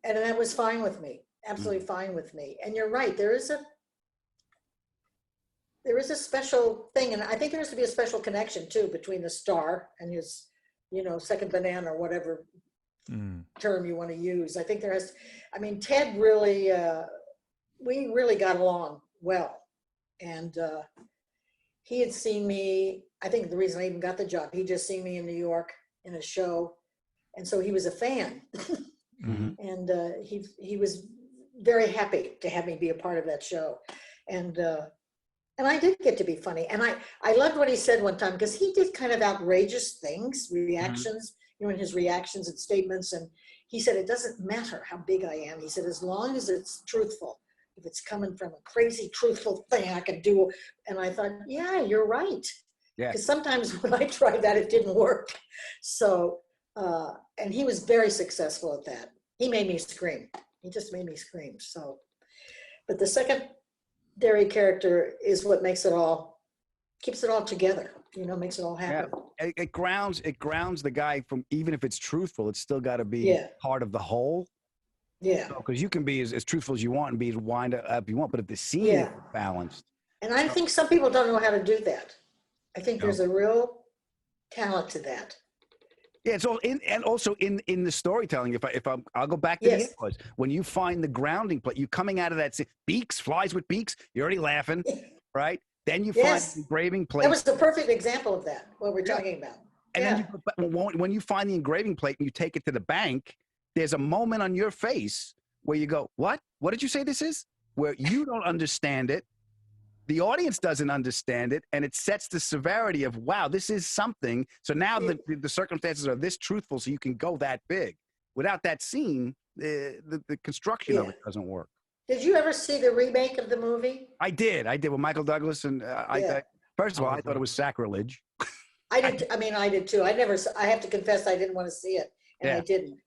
and that was fine with me, absolutely fine with me. And you're right, there is a special thing, and I think there has to be a special connection too between the star and his, second banana or whatever term you want to use. I think there has, I mean, Ted really, we really got along well. And he had seen me, I think the reason I even got the job, he'd just seen me in New York in a show. And so he was a fan. And he was very happy to have me be a part of that show. And I did get to be funny. And I loved what he said one time, because he did kind of outrageous things, reactions, in his reactions and statements. And he said, it doesn't matter how big I am. He said, as long as it's truthful, if it's coming from a crazy truthful thing I can do. And I thought, yeah, you're right. Yeah. Because sometimes when I tried that, it didn't work. So, and he was very successful at that. He made me scream. He just made me scream. So, but the secondary character is what makes it all, keeps it all together, makes it all happen. Yeah. It grounds the guy from, even if it's truthful, it's still got to be part of the whole. Yeah. Because you can be as truthful as you want and be as wind up you want, but if the scene is balanced. And I think some people don't know how to do that. I think there's a real talent to that. Yeah, it's all and also in the storytelling. I'll go back to the inputs. When you find the grounding place, you coming out of that beaks, flies with beaks, you're already laughing, right? Then you find the engraving plate. That was the perfect example of that, what we're talking about. And then when you find the engraving plate and you take it to the bank, there's a moment on your face where you go, what? What did you say this is? Where you don't understand it. The audience doesn't understand it, and it sets the severity of, wow, this is something. So now the circumstances are this truthful, so you can go that big. Without that scene, the construction of it doesn't work. Did you ever see the remake of the movie? I did with Michael Douglas, and first of all, I thought it was sacrilege. I did too. I have to confess, I didn't want to see it, and I didn't.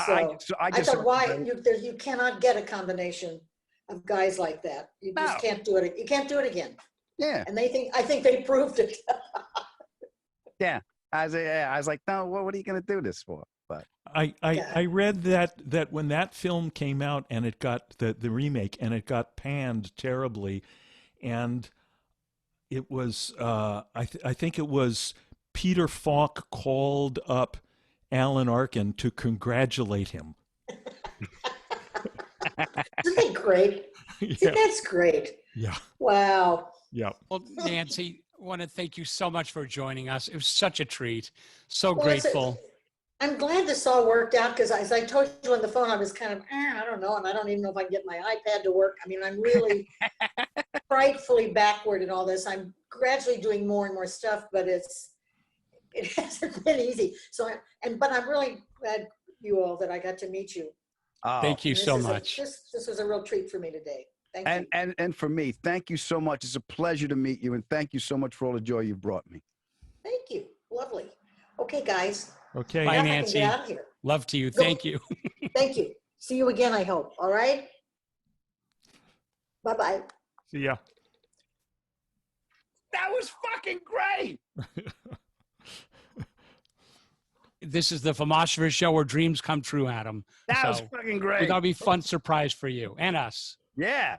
So I thought, why you cannot get a combination of guys like that. You just can't do it. You can't do it again. Yeah. And I think they proved it. Yeah. I was like, no, what are you going to do this for? But I read that when that film came out and it got the remake and it got panned terribly, and it was I think it was Peter Falk called up Alan Arkin to congratulate him. Isn't that great? See, that's great. Yeah. Wow. Yeah. Well, Nancy, I want to thank you so much for joining us. It was such a treat. So grateful. I'm glad this all worked out, because as I told you on the phone, I was kind of, I don't know, and I don't even know if I can get my iPad to work. I mean, I'm really frightfully backward in all this. I'm gradually doing more and more stuff, but it hasn't been easy. So, but I'm really glad that I got to meet you. Thank you so much. This was a real treat for me today. Thank you. And for me, thank you so much. It's a pleasure to meet you, and thank you so much for all the joy you've brought me. Thank you. Lovely. Okay, guys. Okay. Bye, Nancy. Get out of here. Love to you. Thank you. Thank you. See you again, I hope. All right? Bye-bye. See ya. That was fucking great. This is the Filmosophers show where dreams come true, Adam. That was fucking great. That'll be a fun surprise for you and us. Yeah.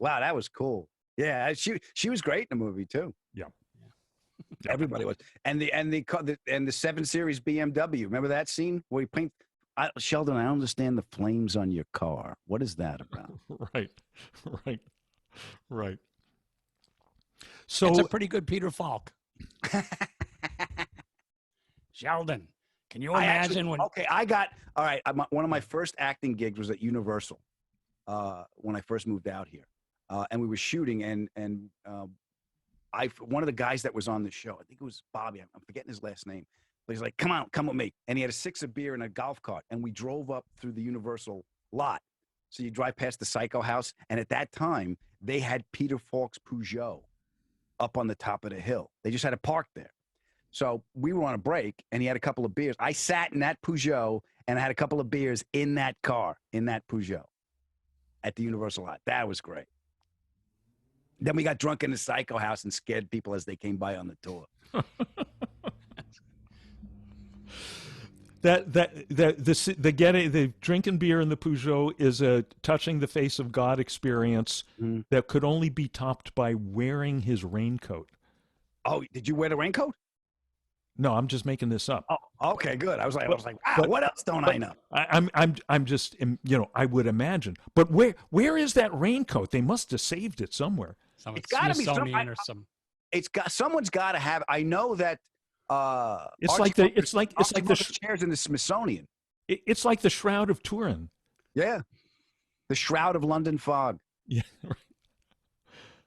Wow, that was cool. Yeah, she was great in the movie too. Yeah. Everybody was. And the 7 Series BMW. Remember that scene where he paint? Sheldon, I don't understand the flames on your car. What is that about? Right. So it's a pretty good Peter Falk. Sheldon, can you imagine when? Okay, all right. One of my first acting gigs was at Universal when I first moved out here, and we were shooting, and one of the guys that was on the show, I think it was Bobby. I'm forgetting his last name, He's like, come on, come with me. And he had a 6 of beer in a golf cart. And we drove up through the Universal lot. So you drive past the Psycho House. And at that time, they had Peter Falk's Peugeot up on the top of the hill. They just had it parked there. So we were on a break, and he had a couple of beers. I sat in that Peugeot, and I had a couple of beers in that car, in that Peugeot, at the Universal lot. That was great. Then we got drunk in the Psycho House and scared people as they came by on the tour. The drinking beer in the Peugeot is a touching the face of God experience that could only be topped by wearing his raincoat. Oh, did you wear the raincoat? No, I'm just making this up. Oh, okay, good. I was like, wow, what else don't I know? I'm just, I would imagine. But where is that raincoat? They must have saved it somewhere. It's got to be someone's got to have. I know that. It's like the chairs in the Smithsonian. It's like the Shroud of Turin. Yeah, the Shroud of London Fog. Yeah, right.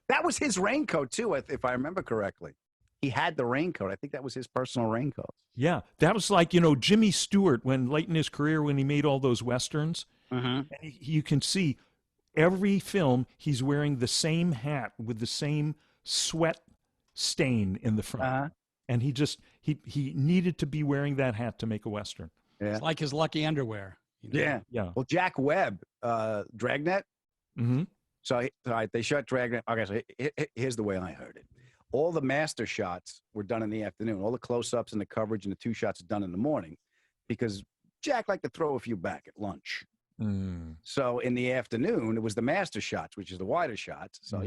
That was his raincoat too, if I remember correctly. He had the raincoat. I think that was his personal raincoat. Yeah, that was like Jimmy Stewart when late in his career when he made all those westerns. And you can see every film he's wearing the same hat with the same sweat stain in the front. And he needed to be wearing that hat to make a western. Yeah. It's like his lucky underwear. Yeah. Well, Jack Webb, Dragnet. So they shot Dragnet. Okay, so here's the way I heard it. All the master shots were done in the afternoon. All the close-ups and the coverage and the 2 shots done in the morning because Jack liked to throw a few back at lunch. So in the afternoon, it was the master shots, which is the wider shots. So,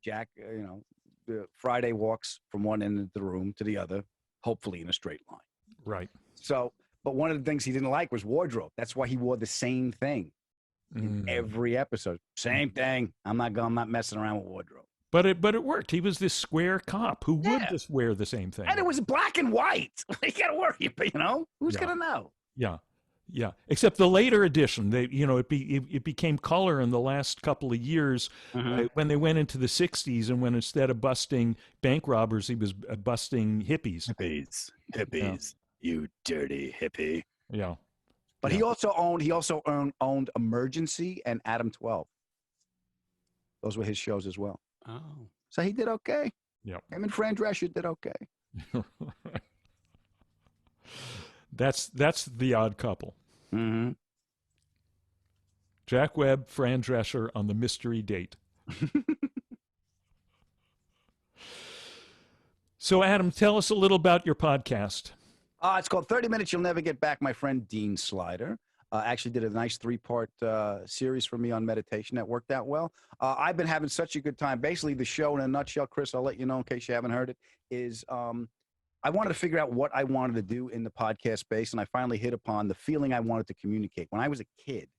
Jack, the Friday walks from one end of the room to the other, hopefully in a straight line. Right. So, but one of the things he didn't like was wardrobe. That's why he wore the same thing in every episode. Same thing. I'm not messing around with wardrobe. But it worked. He was this square cop who would just wear the same thing. And it was black and white. You got to worry, who's going to know? Yeah. Yeah. Except the later edition, it became color in the last couple of years when they went into the 60s and when instead of busting bank robbers, he was busting hippies. Hippies, you dirty hippie. Yeah. But he also owned Emergency and Adam 12. Those were his shows as well. Oh. So he did okay. Yeah. Him and Fran Drescher did okay. That's the odd couple. Jack Webb, Fran Drescher on the mystery date. So, Adam, tell us a little about your podcast. It's called 30 Minutes You'll Never Get Back. My friend Dean Slider actually did a nice 3-part series for me on meditation that worked out well. I've been having such a good time. Basically, the show in a nutshell, Chris, I'll let you know in case you haven't heard it, is I wanted to figure out what I wanted to do in the podcast space, and I finally hit upon the feeling I wanted to communicate. When I was a kid,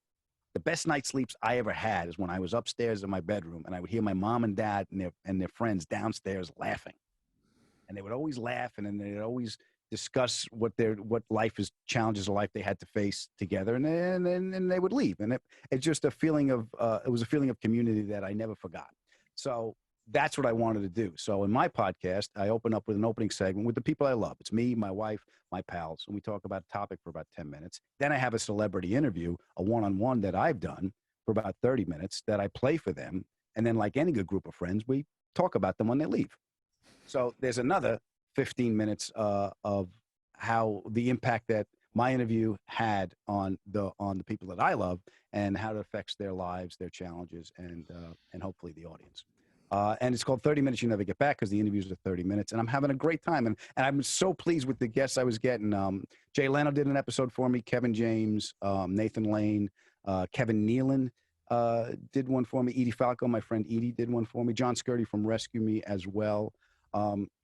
the best night sleeps I ever had is when I was upstairs in my bedroom, and I would hear my mom and dad and their friends downstairs laughing. And they would always laugh, and then they'd always discuss what challenges of life they had to face together, and then they would leave. And it's just a feeling of it was a feeling of community that I never forgot. So that's what I wanted to do. So in my podcast, I open up with an opening segment with the people I love. It's me, my wife, my pals, and we talk about a topic for about 10 minutes. Then I have a celebrity interview, a one-on-one that I've done for about 30 minutes that I play for them. And then like any good group of friends, we talk about them when they leave. So there's another 15 minutes of how the impact that my interview had on the people that I love and how it affects their lives, their challenges, and hopefully the audience. And it's called 30 Minutes You Never Get Back because the interviews are 30 minutes. And I'm having a great time. And I'm so pleased with the guests I was getting. Jay Leno did an episode for me. Kevin James, Nathan Lane, Kevin Nealon did one for me. Edie Falco, my friend Edie, did one for me. John Scurdy from Rescue Me as well.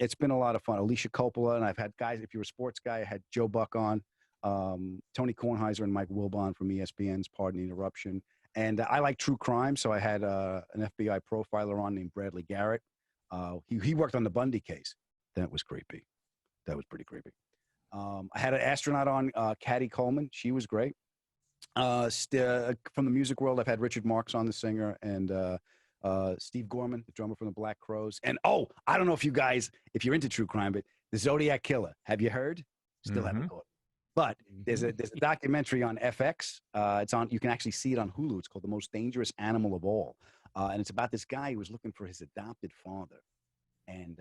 It's been a lot of fun. Alicia Coppola, and I've had guys, if you're a sports guy, I had Joe Buck on, Tony Kornheiser and Mike Wilbon from ESPN's Pardon the Interruption. And I like true crime, so I had an FBI profiler on named Bradley Garrett. He worked on the Bundy case. That was creepy. That was pretty creepy. I had an astronaut on, Caddy Coleman. She was great. From the music world, I've had Richard Marx on, the singer, and Steve Gorman, the drummer from the Black Crowes. And, I don't know if you guys, if you're into true crime, but the Zodiac Killer. Have you heard? Still haven't caught it. But there's a documentary on FX. It's on. You can actually see it on Hulu. It's called The Most Dangerous Animal of All, and it's about this guy who was looking for his adopted father, and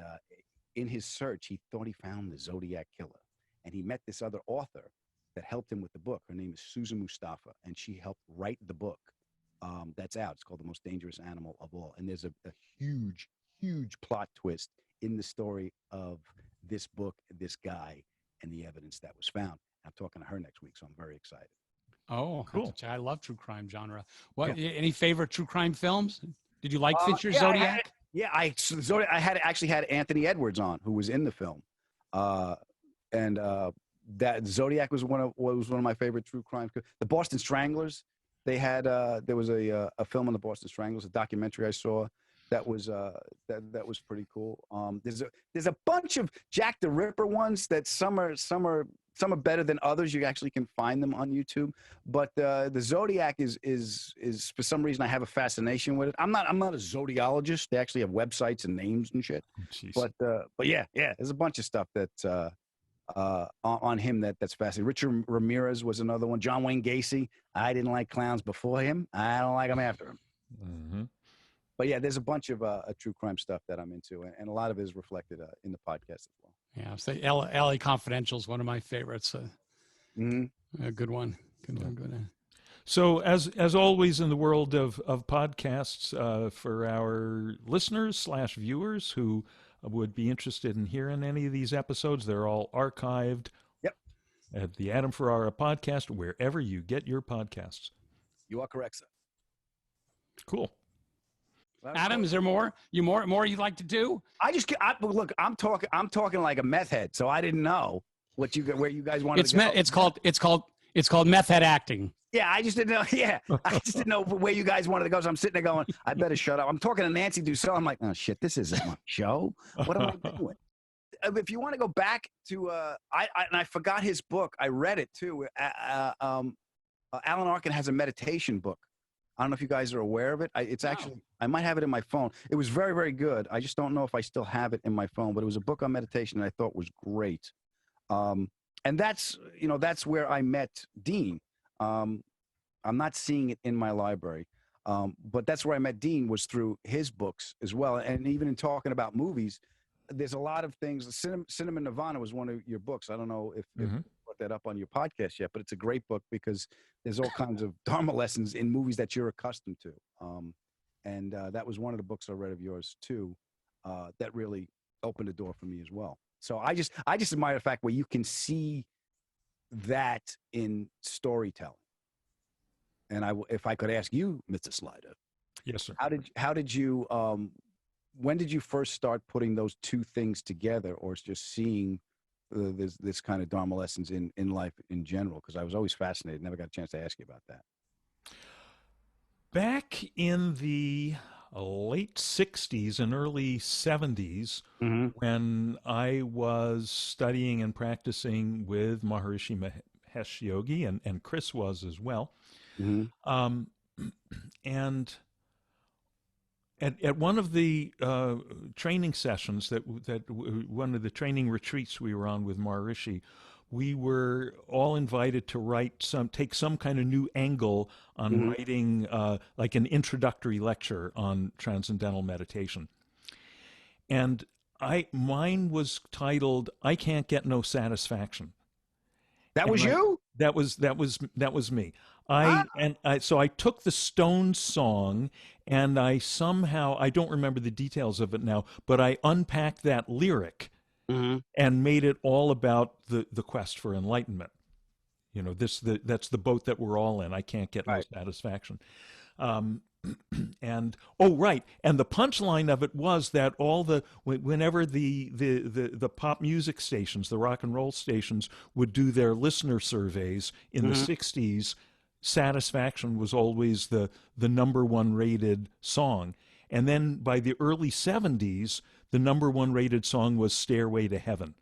in his search, he thought he found the Zodiac killer, and he met this other author that helped him with the book. Her name is Susan Mustafa, and she helped write the book. That's out. It's called The Most Dangerous Animal of All, and there's a huge, huge plot twist in the story of this book, this guy, and the evidence that was found. I'm talking to her next week, so I'm very excited. Oh, cool. I love true crime genre. Any favorite true crime films? Did you like Fincher's Zodiac? I actually had Anthony Edwards on, who was in the film. And that Zodiac was one of my favorite true crime. The Boston Stranglers, they had there was a film on the Boston Stranglers, a documentary I saw that was pretty cool. There's a bunch of Jack the Ripper ones that some are better than others. You actually can find them on YouTube, but the Zodiac is for some reason I have a fascination with it. I'm not a zodiologist. They actually have websites and names and shit. But yeah, there's a bunch of stuff that's on him that's fascinating. Richard Ramirez was another one. John Wayne Gacy. I didn't like clowns before him. I don't like them after him. Mm-hmm. But yeah, there's a bunch of true crime stuff that I'm into, and a lot of it is reflected in the podcast as well. Yeah, so LA Confidential is one of my favorites. A good one. Good one. So as always in the world of podcasts, for our listeners / viewers who would be interested in hearing any of these episodes, they're all archived at the Adam Ferrara Podcast, wherever you get your podcasts. You are correct, sir. Cool. Adam, is there more you'd like to do? Look, I'm talking like a meth head, so I didn't know where you guys wanted to go. It's called meth head acting. Yeah, I just didn't know. Yeah, I just didn't know where you guys wanted to go. So I'm sitting there going, I better shut up. I'm talking to Nancy Dussault. I'm like, oh shit, this isn't my show. What am I doing? If you want to go back to, I forgot his book. I read it too. Alan Arkin has a meditation book. I don't know if you guys are aware of it. I might have it in my phone. It was very, very good. I just don't know if I still have it in my phone, but it was a book on meditation that I thought was great. And that's where I met Dean. I'm not seeing it in my library, but that's where I met Dean, was through his books as well. And even in talking about movies, there's a lot of things. Cinema Nirvana was one of your books. I don't know if you brought that up on your podcast yet, but it's a great book because there's all kinds of Dharma lessons in movies that you're accustomed to. And that was one of the books I read of yours too, that really opened the door for me as well. So I just admire the fact where you can see that in storytelling. And if I could ask you, Mr. Slider. Yes, sir. How did you, when did you first start putting those two things together, or just seeing this kind of Dharma lessons in life in general? Because I was always fascinated. Never got a chance to ask you about that. Back in the late 60s and early 70s, when I was studying and practicing with Maharishi Mahesh Yogi, and Chris was as well. And at one of the training sessions one of the training retreats we were on with Maharishi, we were all invited to take some kind of new angle on writing like an introductory lecture on transcendental meditation. And mine was titled, "I Can't Get No Satisfaction." That was you? That was me. So I took the Stones song and I don't remember the details of it now, but I unpacked that lyric and made it all about the quest for enlightenment. That's the boat that we're all in. I can't get no satisfaction. And the punchline of it was that whenever the pop music stations, the rock and roll stations, would do their listener surveys in the 60s, Satisfaction was always the number one rated song. And then by the early 70s, the number one rated song was Stairway to Heaven.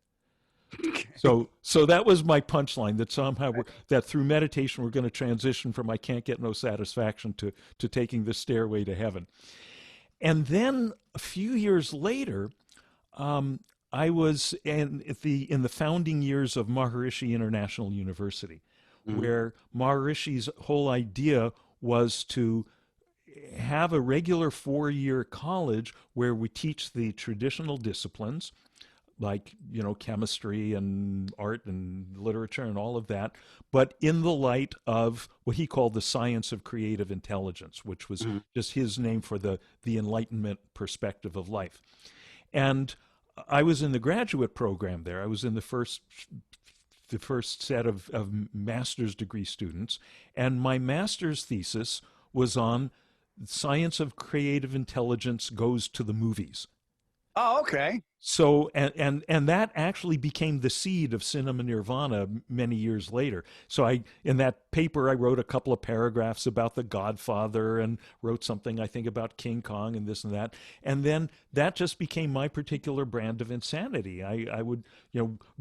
So that was my punchline, that somehow that through meditation we're going to transition from I can't get no satisfaction to taking the Stairway to Heaven. And then a few years later, I was in the founding years of Maharishi International University, where Maharishi's whole idea was to have a regular 4-year college where we teach the traditional disciplines like, chemistry and art and literature and all of that, but in the light of what he called the science of creative intelligence, which was just his name for the Enlightenment perspective of life. And I was in the graduate program there. I was in the first set of master's degree students, and my master's thesis was on science of creative intelligence goes to the movies. Oh, okay. So, and that actually became the seed of Cinema Nirvana many years later. So in that paper, I wrote a couple of paragraphs about The Godfather and wrote something, I think, about King Kong and this and that. And then that just became my particular brand of insanity. I would,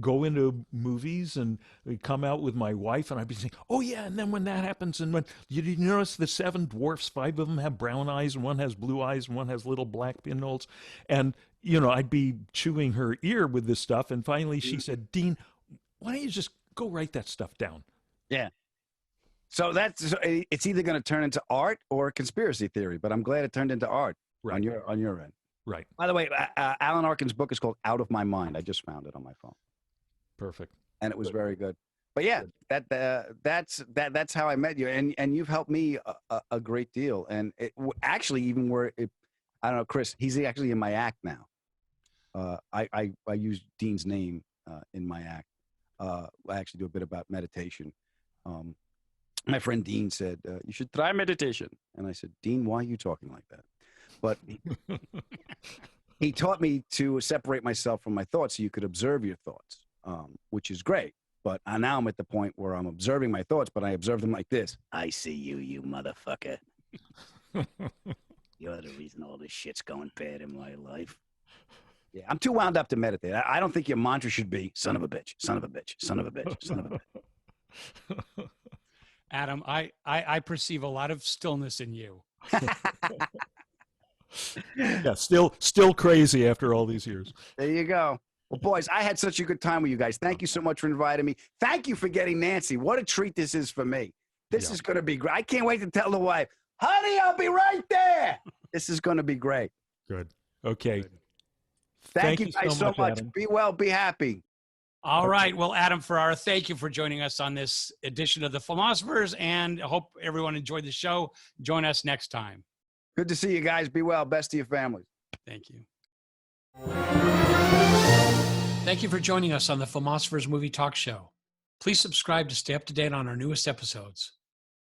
go into movies and come out with my wife and I'd be saying, oh yeah, and then when that happens, and when you notice the 7 dwarfs, 5 of them have brown eyes and one has blue eyes and one has little black pinholes. And I'd be chewing her ear with this stuff. And finally she said, Dean, why don't you just go write that stuff down? Yeah. So it's either going to turn into art or conspiracy theory, but I'm glad it turned into art on your end. Right. By the way, Alan Arkin's book is called Out of My Mind. I just found it on my phone. Perfect. And it was very good. But yeah, that's how I met you. And you've helped me a great deal. And actually, even I don't know, Chris, he's actually in my act now. I use Dean's name in my act. I actually do a bit about meditation. My friend Dean said, you should try meditation. And I said, Dean, why are you talking like that? But he taught me to separate myself from my thoughts so you could observe your thoughts, which is great. But now I'm at the point where I'm observing my thoughts, but I observe them like this. I see you, you motherfucker. You're the reason all this shit's going bad in my life. Yeah, I'm too wound up to meditate. I don't think your mantra should be, son of a bitch, son of a bitch, son of a bitch, son of a bitch. Adam, I perceive a lot of stillness in you. Yeah, still crazy after all these years. There you go. Well, boys, I had such a good time with you guys. Thank you so much for inviting me. Thank you for getting Nancy. What a treat this is for me. This is going to be great. I can't wait to tell the wife, honey, I'll be right there. This is going to be great. Good. Okay. Good. Thank you guys so much. Adam. Be well, be happy. All right. Well, Adam Ferrara, thank you for joining us on this edition of the Filmosophers, and I hope everyone enjoyed the show. Join us next time. Good to see you guys. Be well. Best to your families. Thank you. Thank you for joining us on the Filmosophers Movie Talk Show. Please subscribe to stay up to date on our newest episodes.